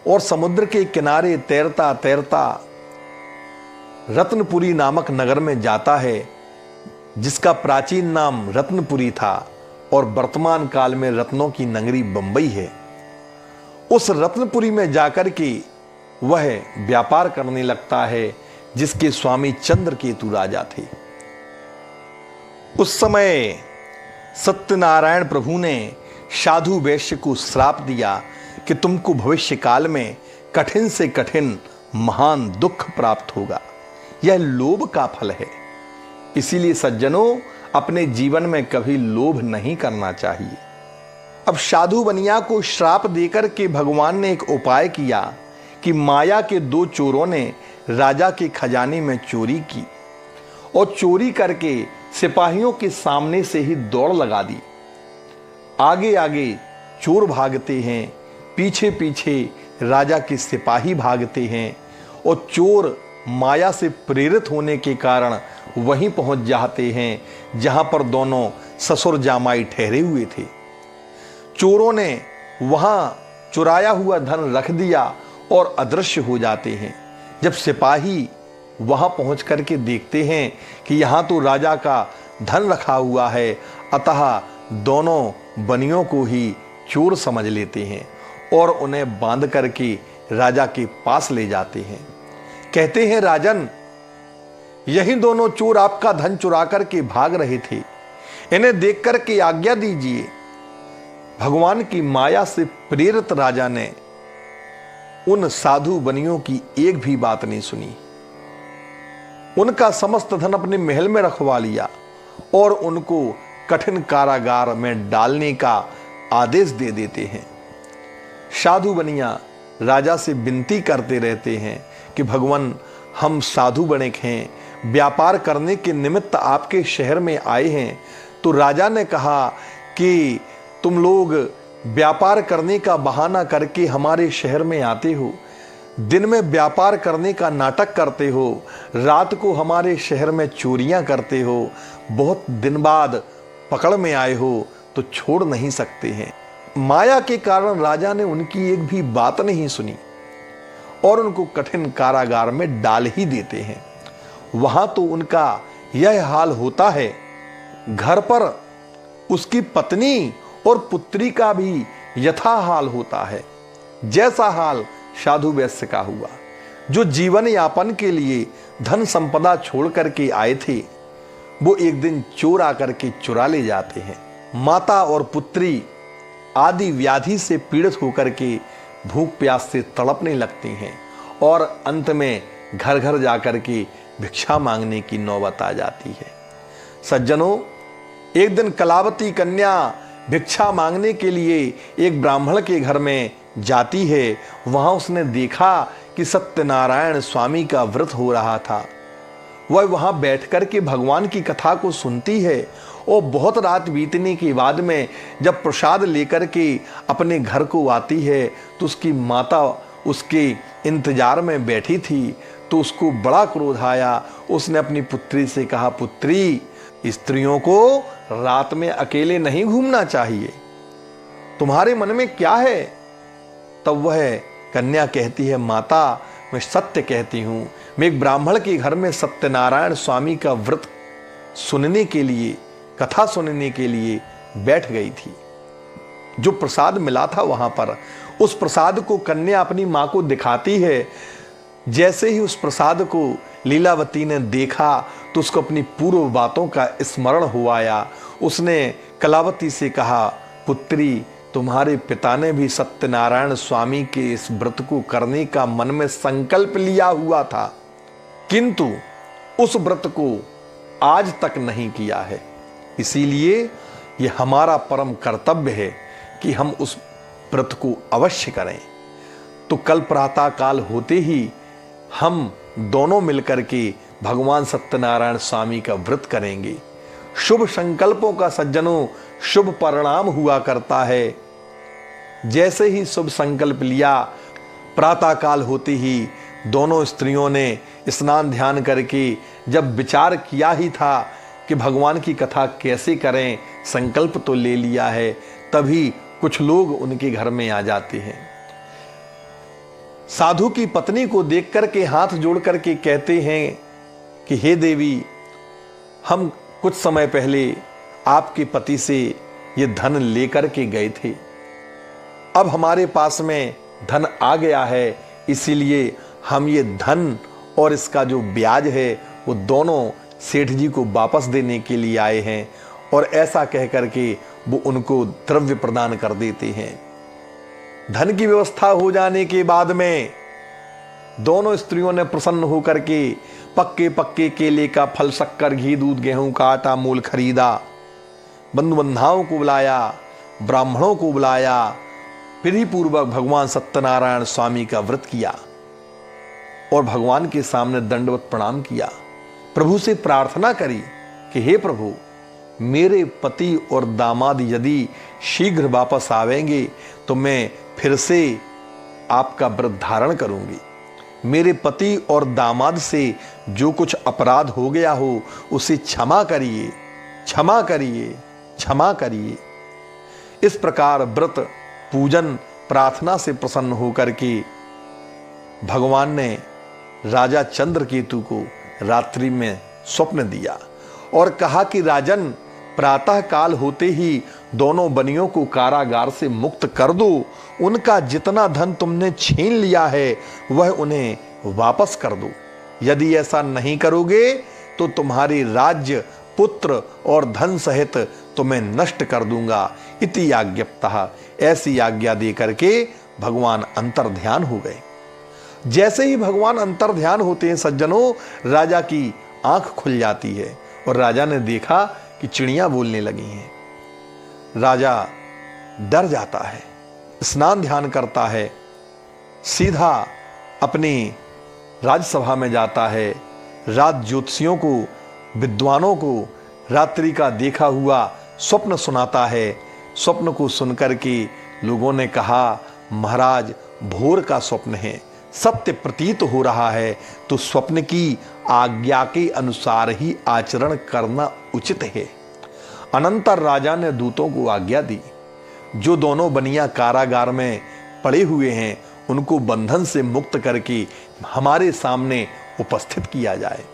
और समुद्र के किनारे तैरता तैरता रत्नपुरी नामक नगर में जाता है, जिसका प्राचीन नाम रत्नपुरी था और वर्तमान काल में रत्नों की नगरी बंबई है। उस रत्नपुरी में जाकर के वह व्यापार करने लगता है, जिसके स्वामी चंद्रकेतु राजा थे। उस समय सत्यनारायण प्रभु ने साधु वैश्य को श्राप दिया कि तुमको भविष्य काल में कठिन से कठिन महान दुख प्राप्त होगा। यह लोभ का फल है। इसीलिए सज्जनों, अपने जीवन में कभी लोभ नहीं करना चाहिए। अब साधु बनिया को श्राप देकर के भगवान ने एक उपाय किया कि माया के दो चोरों ने राजा के खजाने में चोरी की और चोरी करके सिपाहियों के सामने से ही दौड़ लगा दी। आगे आगे चोर भागते हैं, पीछे पीछे राजा के सिपाही भागते हैं और चोर माया से प्रेरित होने के कारण वहीं पहुंच जाते हैं जहां पर दोनों ससुर जामाई ठहरे हुए थे। चोरों ने वहां चुराया हुआ धन रख दिया और अदृश्य हो जाते हैं। जब सिपाही वहां पहुंच करके देखते हैं कि यहां तो राजा का धन रखा हुआ है, अतः दोनों बनियों को ही चोर समझ लेते हैं और उन्हें बांध करके राजा के पास ले जाते हैं। कहते हैं, राजन, यही दोनों चोर आपका धन चुरा करके भाग रहे थे, इन्हें देख करके आज्ञा दीजिए। भगवान की माया से प्रेरित राजा ने उन साधु बनियों की एक भी बात नहीं सुनी। उनका समस्त धन अपने महल में रखवा लिया और उनको कठिन कारागार में डालने का आदेश दे देते हैं। साधु बनिया राजा से विनती करते रहते हैं कि भगवान, हम साधु बने हैं, व्यापार करने के निमित्त आपके शहर में आए हैं। तो राजा ने कहा कि तुम लोग व्यापार करने का बहाना करके हमारे शहर में आते हो, दिन में व्यापार करने का नाटक करते हो, रात को हमारे शहर में चोरियां करते हो, बहुत दिन बाद पकड़ में आए हो तो छोड़ नहीं सकते हैं। माया के कारण राजा ने उनकी एक भी बात नहीं सुनी और उनको कठिन कारागार में डाल ही देते हैं। वहां तो उनका यह हाल होता है, घर पर उसकी पत्नी और पुत्री का भी यथा हाल होता है, जैसा हाल साधु वैश्य का हुआ। जो जीवन यापन के लिए धन संपदा छोड़ करके आए थे, वो एक दिन चोर आकर के चुरा ले जाते हैं। माता और पुत्री आदि व्याधि से पीड़ित होकर के भूख प्यास से तड़पने लगती हैं और अंत में घर घर जाकर के भिक्षा मांगने की नौबत आ जाती है। सज्जनों, एक दिन कलावती कन्या भिक्षा मांगने के लिए एक ब्राह्मण के घर में जाती है। वहां उसने देखा कि सत्यनारायण स्वामी का व्रत हो रहा था। वह वहां बैठ कर के भगवान की कथा को सुनती है और बहुत रात बीतने के बाद में जब प्रसाद लेकर के अपने घर को आती है तो उसकी माता उसके इंतजार में बैठी थी। तो उसको बड़ा क्रोध आया। उसने अपनी पुत्री से कहा, पुत्री, स्त्रियों को रात में अकेले नहीं घूमना चाहिए, तुम्हारे मन में क्या है? तब वह कन्या कहती है, माता, मैं सत्य कहती हूं, मैं एक ब्राह्मण के घर में सत्यनारायण स्वामी का व्रत सुनने के लिए, कथा सुनने के लिए बैठ गई थी। जो प्रसाद मिला था वहां पर, उस प्रसाद को कन्या अपनी मां को दिखाती है। जैसे ही उस प्रसाद को लीलावती ने देखा तो उसको अपनी पूर्व बातों का स्मरण हो आया। उसने कलावती से कहा, पुत्री, तुम्हारे पिता ने भी सत्यनारायण स्वामी के इस व्रत को करने का मन में संकल्प लिया हुआ था, किंतु उस व्रत को आज तक नहीं किया है। इसीलिए यह हमारा परम कर्तव्य है कि हम उस व्रत को अवश्य करें। तो कल प्रातः काल होते ही हम दोनों मिलकर के भगवान सत्यनारायण स्वामी का व्रत करेंगे। शुभ संकल्पों का सज्जनों शुभ परिणाम हुआ करता है। जैसे ही शुभ संकल्प लिया, प्रातः काल होते ही दोनों स्त्रियों ने स्नान ध्यान करके जब विचार किया ही था कि भगवान की कथा कैसे करें, संकल्प तो ले लिया है, तभी कुछ लोग उनके घर में आ जाते हैं। साधु की पत्नी को देख करके हाथ जोड़ करके कहते हैं कि हे देवी, हम कुछ समय पहले आपके पति से ये धन लेकर के गए थे, अब हमारे पास में धन आ गया है, इसीलिए हम ये धन और इसका जो ब्याज है वो दोनों सेठ जी को वापस देने के लिए आए हैं। और ऐसा कह करके वो उनको द्रव्य प्रदान कर देते हैं। धन की व्यवस्था हो जाने के बाद में दोनों स्त्रियों ने प्रसन्न होकर के पक्के पक्के केले का फल, शक्कर, घी, दूध, गेहूं का आटा, मूल खरीदा, बंधु बंधाओं को बुलाया, ब्राह्मणों को बुलाया, विधि पूर्वक भगवान सत्यनारायण स्वामी का व्रत किया और भगवान के सामने दंडवत प्रणाम किया। प्रभु से प्रार्थना करी कि हे प्रभु, मेरे पति और दामाद यदि शीघ्र वापस आवेंगे तो मैं फिर से आपका व्रत धारण करूंगी। मेरे पति और दामाद से जो कुछ अपराध हो गया हो उसे क्षमा करिए, क्षमा करिए, क्षमा करिए। इस प्रकार व्रत, पूजन, प्रार्थना से प्रसन्न होकर के भगवान ने राजा चंद्रकेतु को रात्रि में स्वप्न दिया और कहा कि राजन, प्रातः काल होते ही दोनों बनियों को कारागार से मुक्त कर दो। उनका जितना धन तुमने छीन लिया है वह उन्हें वापस कर दो। यदि ऐसा नहीं करोगे तो तुम्हारी राज्य, पुत्र और धन सहित तुम्हें नष्ट कर दूंगा। इति आज्ञप्तः, ऐसी आज्ञा दे करके भगवान अंतर्ध्यान हो गए। जैसे ही भगवान अंतर्ध्यान होते हैं सज्जनों, राजा की आंख खुल जाती है और राजा ने देखा कि चिड़ियां बोलने लगी हैं। राजा डर जाता है, स्नान ध्यान करता है, सीधा अपनी राजसभा में जाता है। राज ज्योतिषियों को, विद्वानों को रात्रि का देखा हुआ स्वप्न सुनाता है। स्वप्न को सुनकर के लोगों ने कहा, महाराज, भोर का स्वप्न है, सत्य प्रतीत हो रहा है, तो स्वप्न की आज्ञा के अनुसार ही आचरण करना उचित है। अनंतर राजा ने दूतों को आज्ञा दी, जो दोनों बनिया कारागार में पड़े हुए हैं उनको बंधन से मुक्त करके हमारे सामने उपस्थित किया जाए।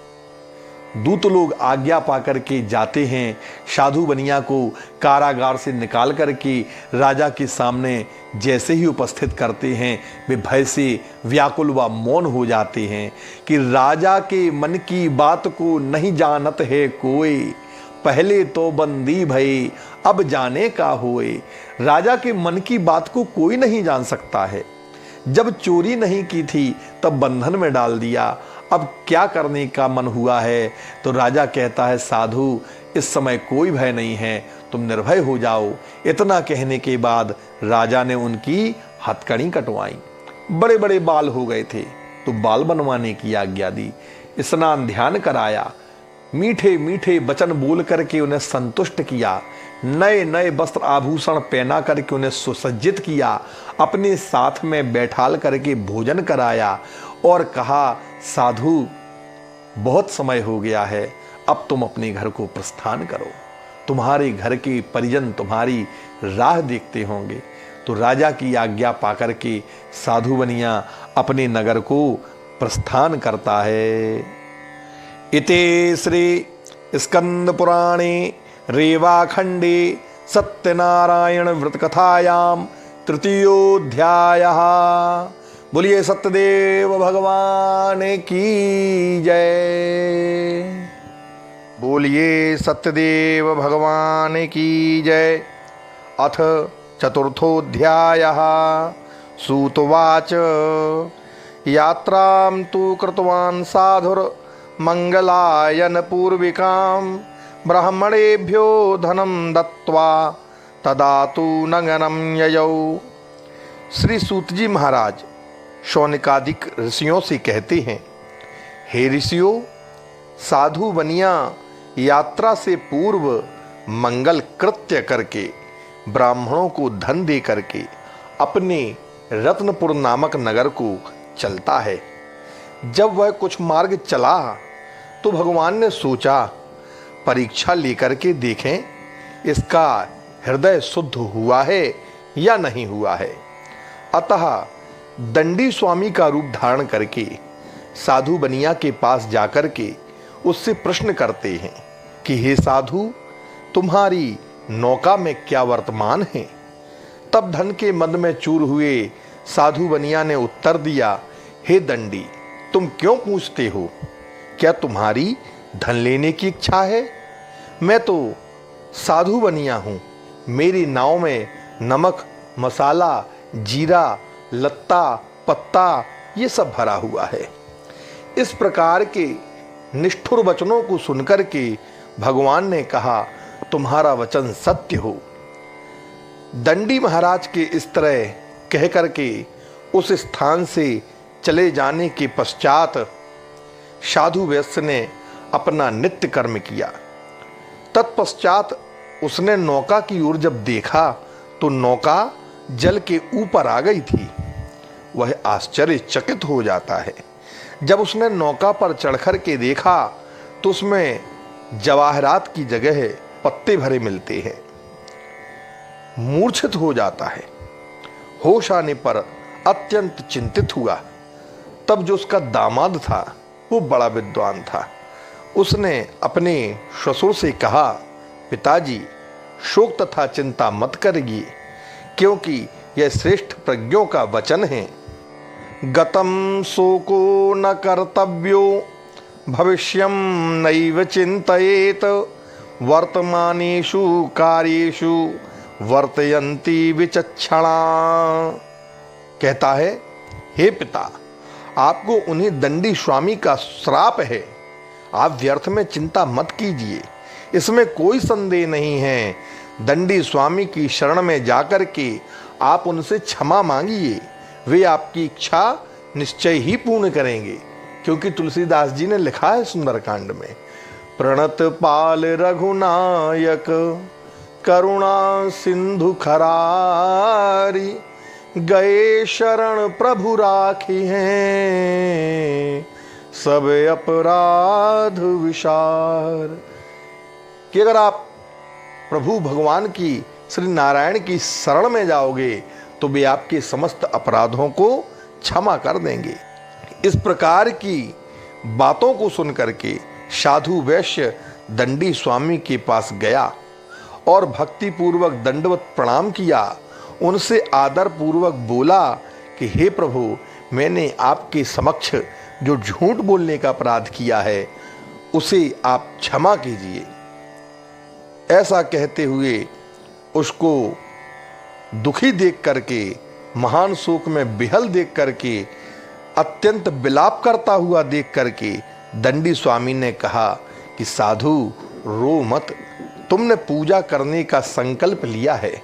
दूत लोग आज्ञा पाकर के जाते हैं, साधु बनिया को कारागार से निकाल करके राजा के सामने जैसे ही उपस्थित करते हैं, वे भय से व्याकुल व मौन हो जाते हैं कि राजा के मन की बात को नहीं जानत है कोई, पहले तो बंदी भई अब जाने का होए। राजा के मन की बात को कोई नहीं जान सकता है। जब चोरी नहीं की थी तब बंधन में डाल दिया, अब क्या करने का मन हुआ है? तो राजा कहता है, साधु, इस समय कोई भय नहीं है, तुम निर्भय हो जाओ। इतना कहने के बाद राजा ने उनकी हथकड़ी कटवाई। बड़े बड़े बाल हो गए थे तो बाल बनवाने की आज्ञा दी, स्नान ध्यान कराया, मीठे मीठे वचन बोल करके उन्हें संतुष्ट किया, नए नए वस्त्र आभूषण पहना करके उन्हें सुसज्जित किया, अपने साथ में बैठाल करके भोजन कराया और कहा, साधु बहुत समय हो गया है, अब तुम अपने घर को प्रस्थान करो, तुम्हारे घर के परिजन तुम्हारी राह देखते होंगे। तो राजा की आज्ञा पाकर के साधु बनिया अपने नगर को प्रस्थान करता है। इते श्री स्कंद पुराणे रेवाखंडे सत्यनारायण व्रत कथायाम तृतीयोध्यायः। बोलिए सत्यदेव भगवान की जय। बोलिए सत्यदेव भगवान की जय। अथ चतुर्थोऽध्यायः। सूतवाच यात्रां तु कृतवान् साधुर्मङ्गलायन पूर्विकां ब्राह्मणेभ्यो धनं दत्त्वा तदा तु नगरं ययौ। श्री सूत जी महाराज शौनकादिक ऋषियों से कहते हैं, हे ऋषियों, साधु बनिया यात्रा से पूर्व मंगल कृत्य करके ब्राह्मणों को धन दे करके अपने रत्नपुर नामक नगर को चलता है। जब वह कुछ मार्ग चला तो भगवान ने सोचा, परीक्षा लेकर के देखें इसका हृदय शुद्ध हुआ है या नहीं हुआ है। अतः दंडी स्वामी का रूप धारण करके साधु बनिया के पास जाकर के उससे प्रश्न करते हैं कि हे साधु, तुम्हारी नौका में क्या वर्तमान है। तब धन के मद में चूर हुए साधु बनिया ने उत्तर दिया, हे दंडी, तुम क्यों पूछते हो? क्या तुम्हारी धन लेने की इच्छा है? मैं तो साधु बनिया हूँ, मेरी नाव में नमक, मसाला, जीरा, लत्ता, पत्ता ये सब भरा हुआ है। इस प्रकार के निष्ठुर वचनों को सुनकर के भगवान ने कहा, तुम्हारा वचन सत्य हो। दंडी महाराज के इस तरह कह करके उस स्थान से चले जाने के पश्चात साधु वैश्य ने अपना नित्य कर्म किया। तत्पश्चात उसने नौका की ओर जब देखा तो नौका जल के ऊपर आ गई थी। वह आश्चर्यचकित हो जाता है। जब उसने नौका पर चढ़कर के देखा तो उसमें जवाहरात की जगह पत्ते भरे मिलते हैं। मूर्छित हो जाता है। होश आने पर अत्यंत चिंतित हुआ। तब जो उसका दामाद था वो बड़ा विद्वान था। उसने अपने ससुर से कहा, पिताजी, शोक तथा चिंता मत करिए, क्योंकि यह श्रेष्ठ प्रज्ञों का वचन है। गतम शोको न कर्तव्यो भविष्यं नैव चिंतयेत वर्तमानेषु कार्येषु वर्तयन्ति विचक्षणा। कहता है, हे पिता, आपको उन्हीं दंडी स्वामी का श्राप है। आप व्यर्थ में चिंता मत कीजिए, इसमें कोई संदेह नहीं है। दंडी स्वामी की शरण में जाकर के आप उनसे क्षमा मांगिए, वे आपकी इच्छा निश्चय ही पूर्ण करेंगे। क्योंकि तुलसीदास जी ने लिखा है सुंदरकांड में, प्रणत पाल रघुनायक करुणा सिंधु खरारी गए शरण प्रभु राखी हैं सब अपराध विसार। कि अगर आप प्रभु भगवान की श्री नारायण की शरण में जाओगे तो वे आपके समस्त अपराधों को क्षमा कर देंगे। इस प्रकार की बातों को सुनकर के साधु वैश्य दंडी स्वामी के पास गया और भक्ति पूर्वक दंडवत प्रणाम किया। उनसे आदर पूर्वक बोला कि हे प्रभु, मैंने आपके समक्ष जो झूठ बोलने का अपराध किया है उसे आप क्षमा कीजिए। ऐसा कहते हुए उसको दुखी देख करके, महान शोक में विहल देख करके, अत्यंत विलाप करता हुआ देख करके दंडी स्वामी ने कहा कि साधु, रो मत। तुमने पूजा करने का संकल्प लिया है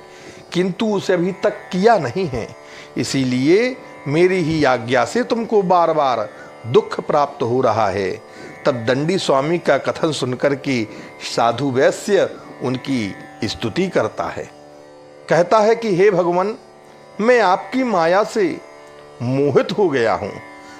किंतु उसे अभी तक किया नहीं है, इसीलिए मेरी ही आज्ञा से तुमको बार बार दुख प्राप्त हो रहा है। तब दंडी स्वामी का कथन सुनकर के साधु वैश्य उनकी स्तुति करता है। कहता है कि हे भगवान, मैं आपकी माया से मोहित हो गया हूँ।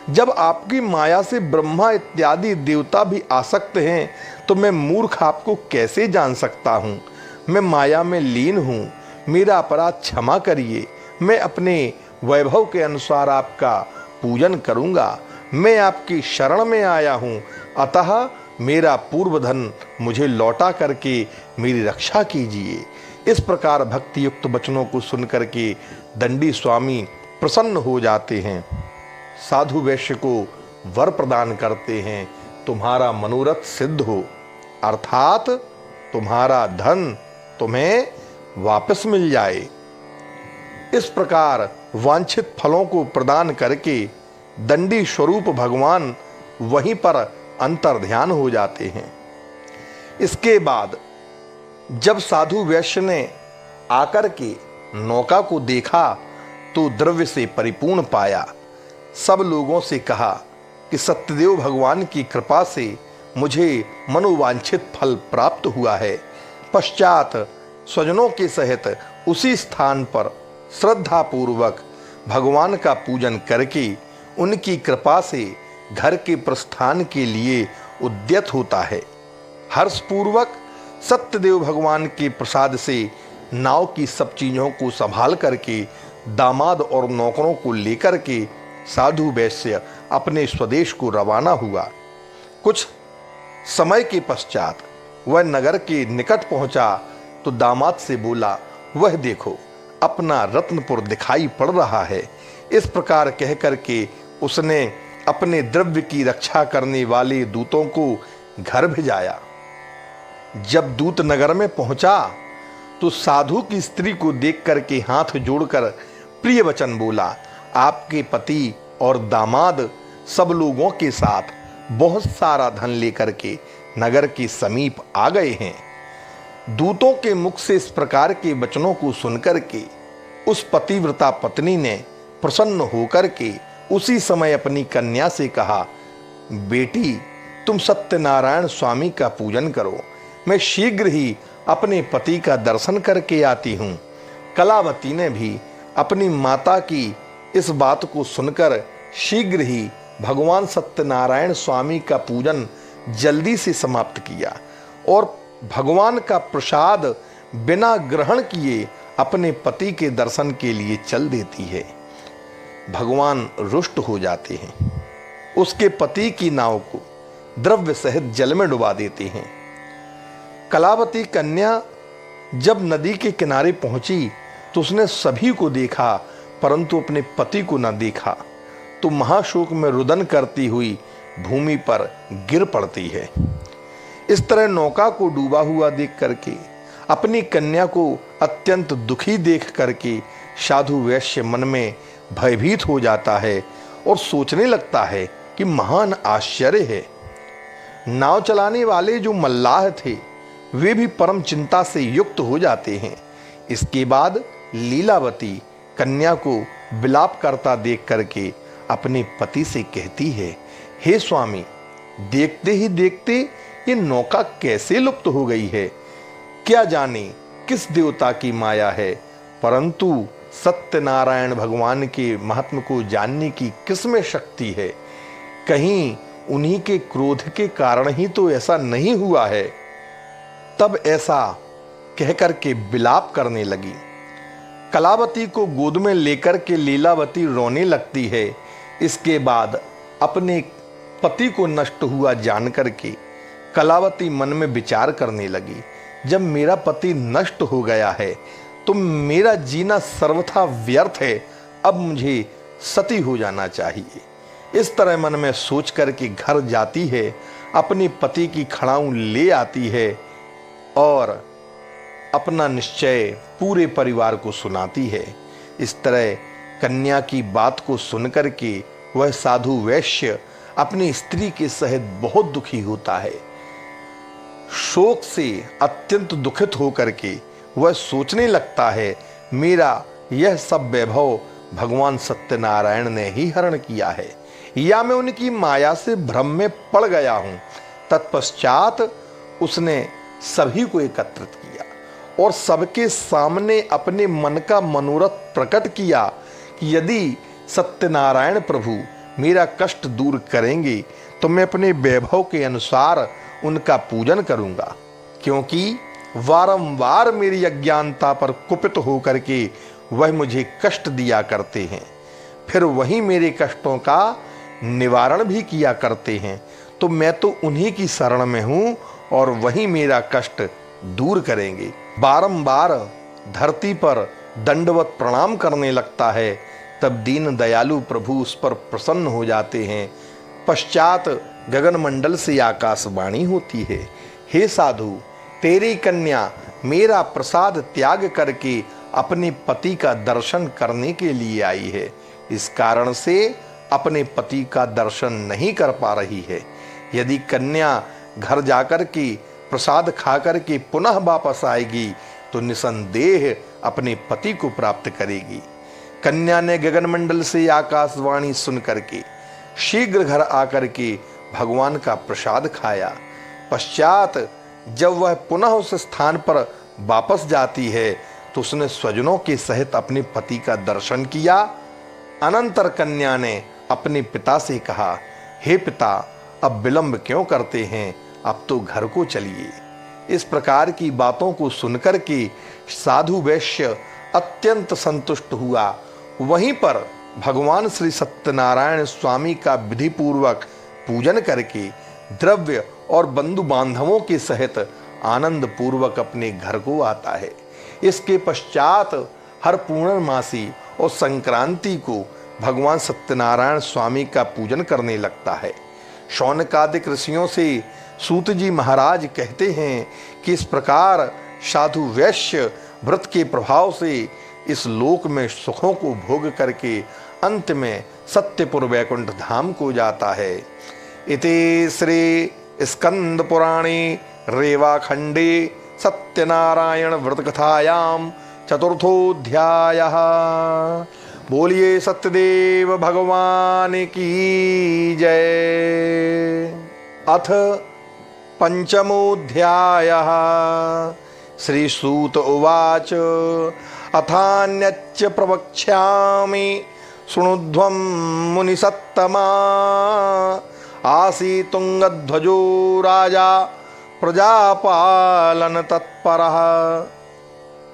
जब आपकी माया से ब्रह्मा इत्यादि देवता भी आसक्त हैं तो मैं मूर्ख आपको कैसे जान सकता हूँ। मैं माया में लीन हूँ, मेरा अपराध क्षमा करिए। मैं अपने वैभव के अनुसार आपका पूजन करूँगा। मैं आपकी शरण में आया हूँ, अतः मेरा पूर्व धन मुझे लौटा करके मेरी रक्षा कीजिए। इस प्रकार भक्ति युक्त वचनों को सुनकर के दंडी स्वामी प्रसन्न हो जाते हैं। साधु वैश्य को वर प्रदान करते हैं, तुम्हारा मनोरथ सिद्ध हो, अर्थात तुम्हारा धन तुम्हें वापस मिल जाए। इस प्रकार वांछित फलों को प्रदान करके दंडी स्वरूप भगवान वहीं पर अंतर्ध्यान हो जाते हैं। इसके बाद जब साधु वैश्य ने आकर के नौका को देखा तो द्रव्य से परिपूर्ण पाया। सब लोगों से कहा कि सत्यदेव भगवान की कृपा से मुझे मनोवांछित फल प्राप्त हुआ है। पश्चात स्वजनों के सहित उसी स्थान पर श्रद्धा पूर्वक भगवान का पूजन करके उनकी कृपा से घर के प्रस्थान के लिए उद्यत होता है। हर्षपूर्वक सत्यदेव भगवान के प्रसाद से नाव की सब चीजों को संभाल करके दामाद और नौकरों को लेकर के साधु वैश्य अपने स्वदेश को रवाना हुआ। कुछ समय के पश्चात वह नगर के निकट पहुंचा तो दामाद से बोला, वह देखो अपना रत्नपुर दिखाई पड़ रहा है। इस प्रकार कह करके उसने अपने द्रव्य की रक्षा करने वाले दूतों को घर भेजाया। जब दूत नगर में पहुंचा तो साधु की स्त्री को देख करके हाथ जोड़कर प्रिय वचन बोला, आपके पति और दामाद सब लोगों के साथ बहुत सारा धन लेकर के नगर के समीप आ गए हैं। दूतों के मुख से इस प्रकार के वचनों को सुनकर के उस पतिव्रता पत्नी ने प्रसन्न होकर के उसी समय अपनी कन्या से कहा, बेटी तुम सत्यनारायण स्वामी का पूजन करो, मैं शीघ्र ही अपने पति का दर्शन करके आती हूँ। कलावती ने भी अपनी माता की इस बात को सुनकर शीघ्र ही भगवान सत्यनारायण स्वामी का पूजन जल्दी से समाप्त किया और भगवान का प्रसाद बिना ग्रहण किए अपने पति के दर्शन के लिए चल देती है। भगवान रुष्ट हो जाते हैं, उसके पति की नाव को द्रव्य सहित जल में डुबा देते हैं। कलावती कन्या जब नदी के किनारे पहुंची तो उसने सभी को देखा परंतु अपने पति को न देखा, तो महाशोक में रुदन करती हुई भूमि पर गिर पड़ती है। इस तरह नौका को डूबा हुआ देख करके अपनी कन्या को अत्यंत दुखी देख करके साधु वैश्य मन में भयभीत हो जाता है और सोचने लगता है कि महान आश्चर्य है। नाव चलाने वाले जो मल्लाह थे वे भी परम चिंता से युक्त हो जाते हैं। इसके बाद लीलावती कन्या को विलाप करता देख करके अपने पति से कहती है, हे स्वामी, देखते ही देखते ये नौका कैसे लुप्त हो गई है। क्या जाने किस देवता की माया है, परंतु सत्यनारायण भगवान के महात्म को जानने की किसमें शक्ति है। कहीं उन्हीं के क्रोध के कारण ही तो ऐसा नहीं हुआ है। तब ऐसा कहकर के विलाप करने लगी। कलावती को गोद में लेकर के लीलावती रोने लगती है। इसके बाद अपने पति को नष्ट हुआ जान करके कलावती मन में विचार करने लगी, जब मेरा पति नष्ट हो गया है तो मेरा जीना सर्वथा व्यर्थ है, अब मुझे सती हो जाना चाहिए। इस तरह मन में सोच करके घर जाती है, अपने पति की खड़ाऊ ले आती है और अपना निश्चय पूरे परिवार को सुनाती है। इस तरह कन्या की बात को सुनकर के वह साधु वैश्य अपनी स्त्री के सहित बहुत दुखी होता है। शोक से अत्यंत दुखित होकर के वह सोचने लगता है, मेरा यह सब वैभव भगवान सत्यनारायण ने ही हरण किया है। या मैं उनकी माया से भ्रम में पड़ गया हूं। तत्पश्चात उसने सभी को एकत्रित किया और सबके सामने अपने मन का मनोरथ प्रकट किया कि यदि सत्यनारायण प्रभु मेरा कष्ट दूर करेंगे तो मैं अपने वैभव के अनुसार उनका पूजन करूंगा, क्योंकि वारंवार मेरी अज्ञानता पर कुपित होकर के वह मुझे कष्ट दिया करते हैं, फिर वही मेरे कष्टों का निवारण भी किया करते हैं। तो मैं तो उन्हीं की शरण में हूं और वही मेरा कष्ट दूर करेंगे। बारंबार धरती पर दंडवत प्रणाम करने लगता है, तब दीन दयालु प्रभु उस पर प्रसन्न हो जाते हैं। पश्चात गगन मंडल से आकाशवाणी होती है, हे साधु, तेरी कन्या मेरा प्रसाद त्याग करके अपने पति का दर्शन करने के लिए आई है, इस कारण से अपने पति का दर्शन नहीं कर पा रही है। यदि कन्या घर जाकर के प्रसाद खाकर के पुनः वापस आएगी तो निसंदेह अपने पति को प्राप्त करेगी। कन्या ने गगनमंडल से आकाशवाणी सुन करके शीघ्र घर आकर के भगवान का प्रसाद खाया। पश्चात जब वह पुनः उस स्थान पर वापस जाती है तो उसने स्वजनों के सहित अपने पति का दर्शन किया। अनंतर कन्या ने अपने पिता से कहा, हे पिता, अब विलंब क्यों करते हैं, अब तो घर को चलिए। इस प्रकार की बातों को सुनकर के साधु वैश्य अत्यंत संतुष्ट हुआ। वहीं पर भगवान श्री सत्यनारायण स्वामी का विधि पूर्वक पूजन करके द्रव्य और बंधु बांधवों के सहित आनंद पूर्वक अपने घर को आता है। इसके पश्चात हर पूर्णमासी और संक्रांति को भगवान सत्यनारायण स्वामी का पूजन करने लगता है। शौनकादिक ऋषियों से सूत जी महाराज कहते हैं कि इस प्रकार साधु वैश्य व्रत के प्रभाव से इस लोक में सुखों को भोग करके अंत में सत्यपुर वैकुंठ धाम को जाता है। इति श्री स्कंद पुराणे रेवाखंडे सत्यनारायण व्रत कथायाम चतुर्थोऽध्यायः। बोलिए सत्यदेव भगवान की जय। अथ पंचमोऽध्यायः। श्री सूत उवाच, अथान्यच्च प्रवक्ष्यामि शृणुध्वं मुनिसत्तमा। आसीत् तुंगध्वजो राजा प्रजापालन तत्परः।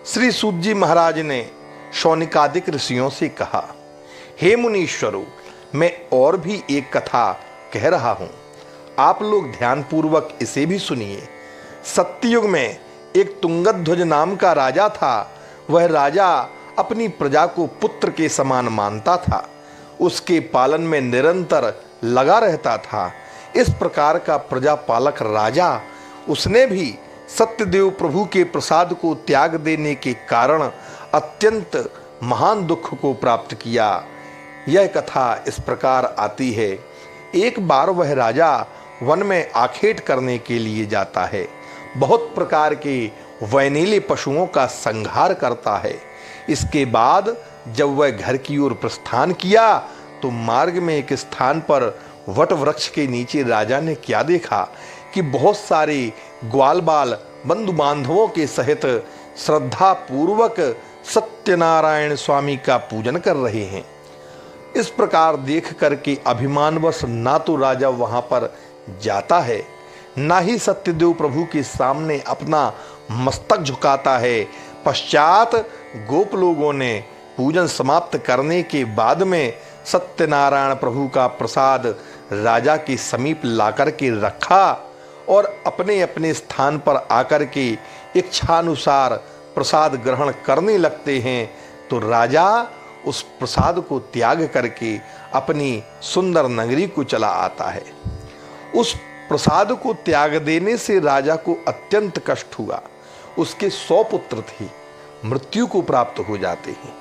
श्री सूत जी महाराज ने शौनिकादिक ऋषियों से कहा, हे मुनीश्वरों, मैं और भी एक कथा कह रहा हूं, आप लोग ध्यानपूर्वक इसे भी सुनिए। सत्ययुग में एक तुंगध्वज नाम का राजा था। वह राजा अपनी प्रजा को पुत्र के समान मानता था, उसके पालन में निरंतर लगा रहता था। इस प्रकार का प्रजापालक राजा, उसने भी सत्यदेव प्रभु के प्रसाद को त्याग देने के कारण अत्यंत महान दुख को प्राप्त किया। यह कथा इस प्रकार आती है। एक बार वह राजा वन में आखेट करने के लिए जाता है। बहुत प्रकार के वैनीले पशुओं का संहार करता है। इसके बाद जब वह घर की ओर प्रस्थान किया तो मार्ग में एक स्थान पर वट वृक्ष के नीचे राजा ने क्या देखा कि बहुत सारे ग्वाल बाल बंधु बांधवों के सहित श्रद्धा पूर्वक सत्यनारायण स्वामी का पूजन कर रहे हैं। इस प्रकार देख करके अभिमानवश ना तो राजा वहां पर जाता है, ना ही सत्यदेव प्रभु के सामने अपना मस्तक झुकाता है। पश्चात गोप लोगों ने पूजन समाप्त करने के बाद में सत्यनारायण प्रभु का प्रसाद राजा के समीप लाकर के रखा और अपने अपने स्थान पर आकर के इच्छानुसार प्रसाद ग्रहण करने लगते हैं। तो राजा उस प्रसाद को त्याग करके अपनी सुंदर नगरी को चला आता है। उस प्रसाद को त्याग देने से राजा को अत्यंत कष्ट हुआ। उसके 100 पुत्र थे, मृत्यु को प्राप्त हो जाते हैं।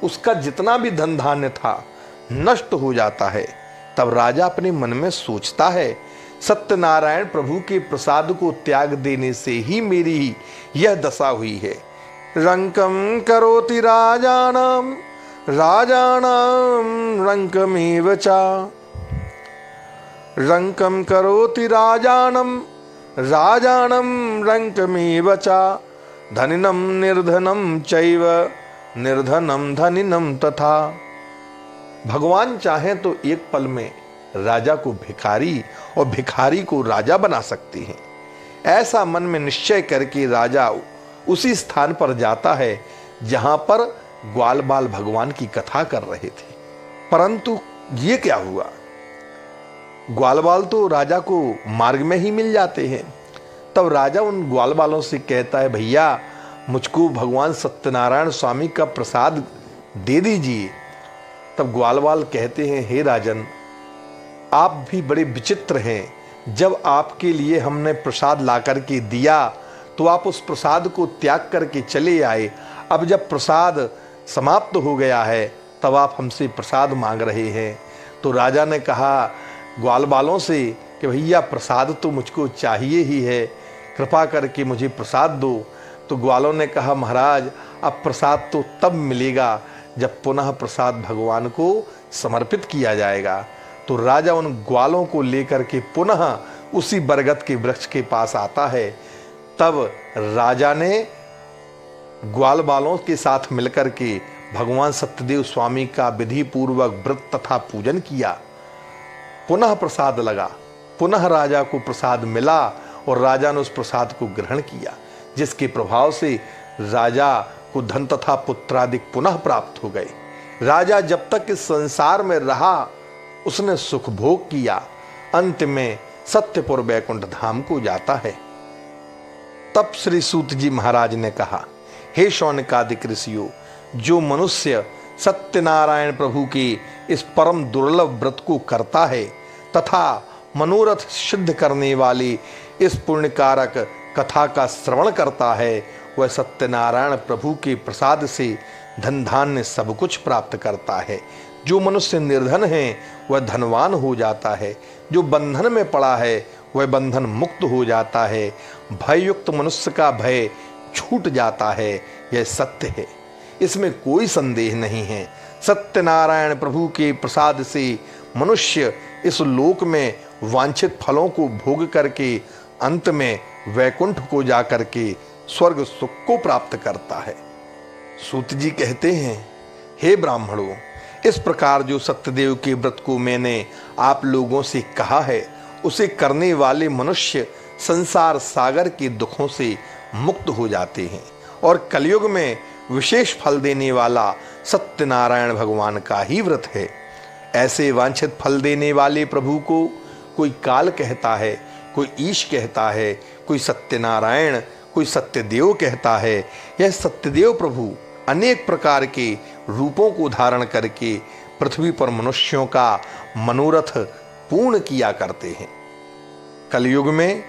उसका जितना भी धन धान्य था नष्ट हो जाता है। तब राजा अपने मन में सोचता है, सत्यनारायण प्रभु के प्रसाद को त्याग देने से ही मेरी यह दशा हुई है। रंकम करोति राजानाम राजानाम रंकमेव च। रंकम करोति राजानम राजानम रंकमेव च धनिनम निर्धनम चैव निर्धनम धनिनम तथा। भगवान चाहें तो एक पल में राजा को भिखारी और भिखारी को राजा बना सकते हैं। ऐसा मन में निश्चय करके राजा उसी स्थान पर जाता है जहां पर ग्वाल बाल भगवान की कथा कर रहे थे। परंतु ये क्या हुआ, ग्वाल बाल तो राजा को मार्ग में ही मिल जाते हैं। तब राजा उन ग्वाल बालों से कहता है, भैया मुझको भगवान सत्यनारायण स्वामी का प्रसाद दे दीजिए। तब ग्वाल बाल कहते हैं, हे राजन, आप भी बड़े विचित्र हैं। जब आपके लिए हमने प्रसाद ला करके दिया तो आप उस प्रसाद को त्याग करके चले आए। अब जब प्रसाद समाप्त हो गया है तब आप हमसे प्रसाद मांग रहे हैं। तो राजा ने कहा ग्वाल बालों से कि भैया प्रसाद तो मुझको चाहिए ही है, कृपा करके मुझे प्रसाद दो। तो ग्वालों ने कहा, महाराज अब प्रसाद तो तब मिलेगा जब पुनः प्रसाद भगवान को समर्पित किया जाएगा। तो राजा उन ग्वालों को लेकर के पुनः उसी बरगद के वृक्ष के पास आता है। तब राजा ने ग्वाल बालों के साथ मिलकर के भगवान सत्यदेव स्वामी का विधि पूर्वक व्रत तथा पूजन किया। पुनः प्रसाद लगा, पुनः राजा को प्रसाद मिला और राजा ने उस प्रसाद को ग्रहण किया, जिसके प्रभाव से राजा को धन तथा पुत्रादि पुनः प्राप्त हो गए। राजा जब तक इस संसार में रहा उसने सुख भोग किया, अंत में सत्यपुर वैकुंठ धाम को जाता है। तब श्री सूत जी महाराज ने कहा, हे शौनकादिक ऋषियों, जो मनुष्य सत्यनारायण प्रभु के इस परम दुर्लभ व्रत को करता है तथा मनोरथ सिद्ध करने वाली इस पुण्यकारक कथा का श्रवण करता है, वह सत्यनारायण प्रभु के प्रसाद से धन धान्य सब कुछ प्राप्त करता है। जो मनुष्य निर्धन है वह धनवान हो जाता है, जो बंधन में पड़ा है वह बंधन मुक्त हो जाता है, भययुक्त मनुष्य का भय छूट जाता है। यह सत्य है, इसमें कोई संदेह नहीं है। सत्यनारायण प्रभु के प्रसाद से मनुष्य इस लोक में वांछित फलों को भोग करके अंत में वैकुंठ को जाकर के स्वर्ग सुख को प्राप्त करता है। सूत जी कहते हैं, हे ब्राह्मणों, इस प्रकार जो सत्यदेव के व्रत को मैंने आप लोगों से कहा है, उसे करने वाले मनुष्य संसार सागर के दुखों से मुक्त हो जाते हैं और कलयुग में विशेष फल देने वाला सत्यनारायण भगवान का ही व्रत है। ऐसे वांछित फल देने वाले प्रभु को कोई काल कहता है, कोई ईश कहता है, कोई सत्यनारायण, कोई सत्यदेव कहता है। यह सत्यदेव प्रभु अनेक प्रकार के रूपों को धारण करके पृथ्वी पर मनुष्यों का मनोरथ पूर्ण किया करते हैं। कलयुग में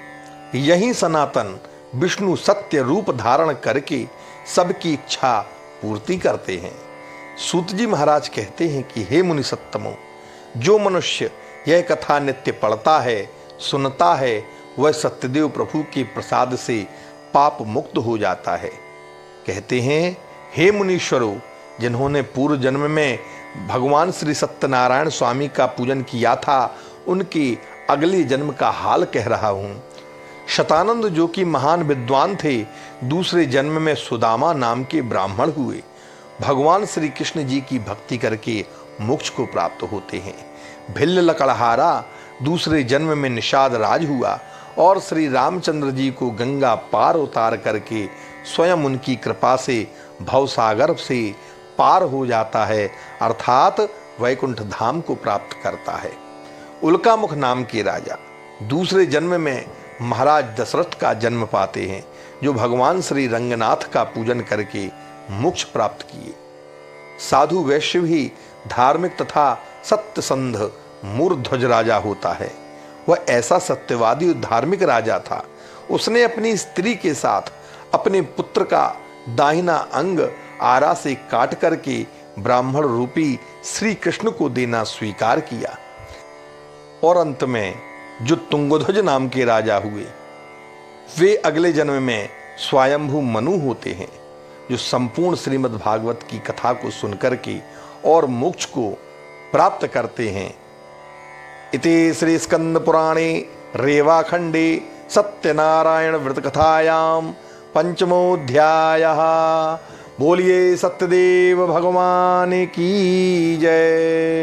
यही सनातन विष्णु सत्य रूप धारण करके सबकी इच्छा पूर्ति करते हैं। सूत जी महाराज कहते हैं कि हे मुनि सत्तमो, जो मनुष्य यह कथा नित्य पढ़ता है, सुनता है, वह सत्यदेव प्रभु के प्रसाद से पाप मुक्त हो जाता है। कहते हैं, हे मुनीश्वरों, जिन्होंने पूर्व जन्म में भगवान श्री सत्यनारायण स्वामी का पूजन किया था, उनके अगले जन्म का हाल कह रहा हूँ। शतानंद जो कि महान विद्वान थे, दूसरे जन्म में सुदामा नाम के ब्राह्मण हुए। भगवान श्री कृष्ण जी की भक्ति करके मोक्ष को प्राप्त होते हैं। भिल्ल लकड़हारा दूसरे जन्म में निषाद राज हुआ और श्री रामचंद्र जी को गंगा पार उतार करके स्वयं उनकी कृपा से भवसागर से पार हो जाता है, अर्थात वैकुंठ धाम को प्राप्त करता है। उल्कामुख नाम के राजा दूसरे जन्म में महाराज दशरथ का जन्म पाते हैं, जो भगवान श्री रंगनाथ का पूजन करके मोक्ष प्राप्त किए। साधु वैश्य भी धार्मिक तथा सत्यसंध मूर्ध्वज राजा होता है। वह ऐसा सत्यवादी और धार्मिक राजा था। उसने अपनी स्त्री के साथ अपने पुत्र का दाहिना अंग आरा से काट करके ब्राह्मण रूपी श्री कृष्ण को देना स्वीकार किया। और अंत में जो तुंगध्वज नाम के राजा हुए, वे अगले जन्म में स्वयंभू मनु होते हैं, जो संपूर्ण श्रीमद् भागवत की कथा को सुनकर के और मोक्ष को प्राप्त करते हैं। इति श्री स्कंद पुराणे रेवाखंडे सत्यनारायण व्रत कथायां पंचमोऽध्यायः। बोलिए सत्यदेव भगवान की जय।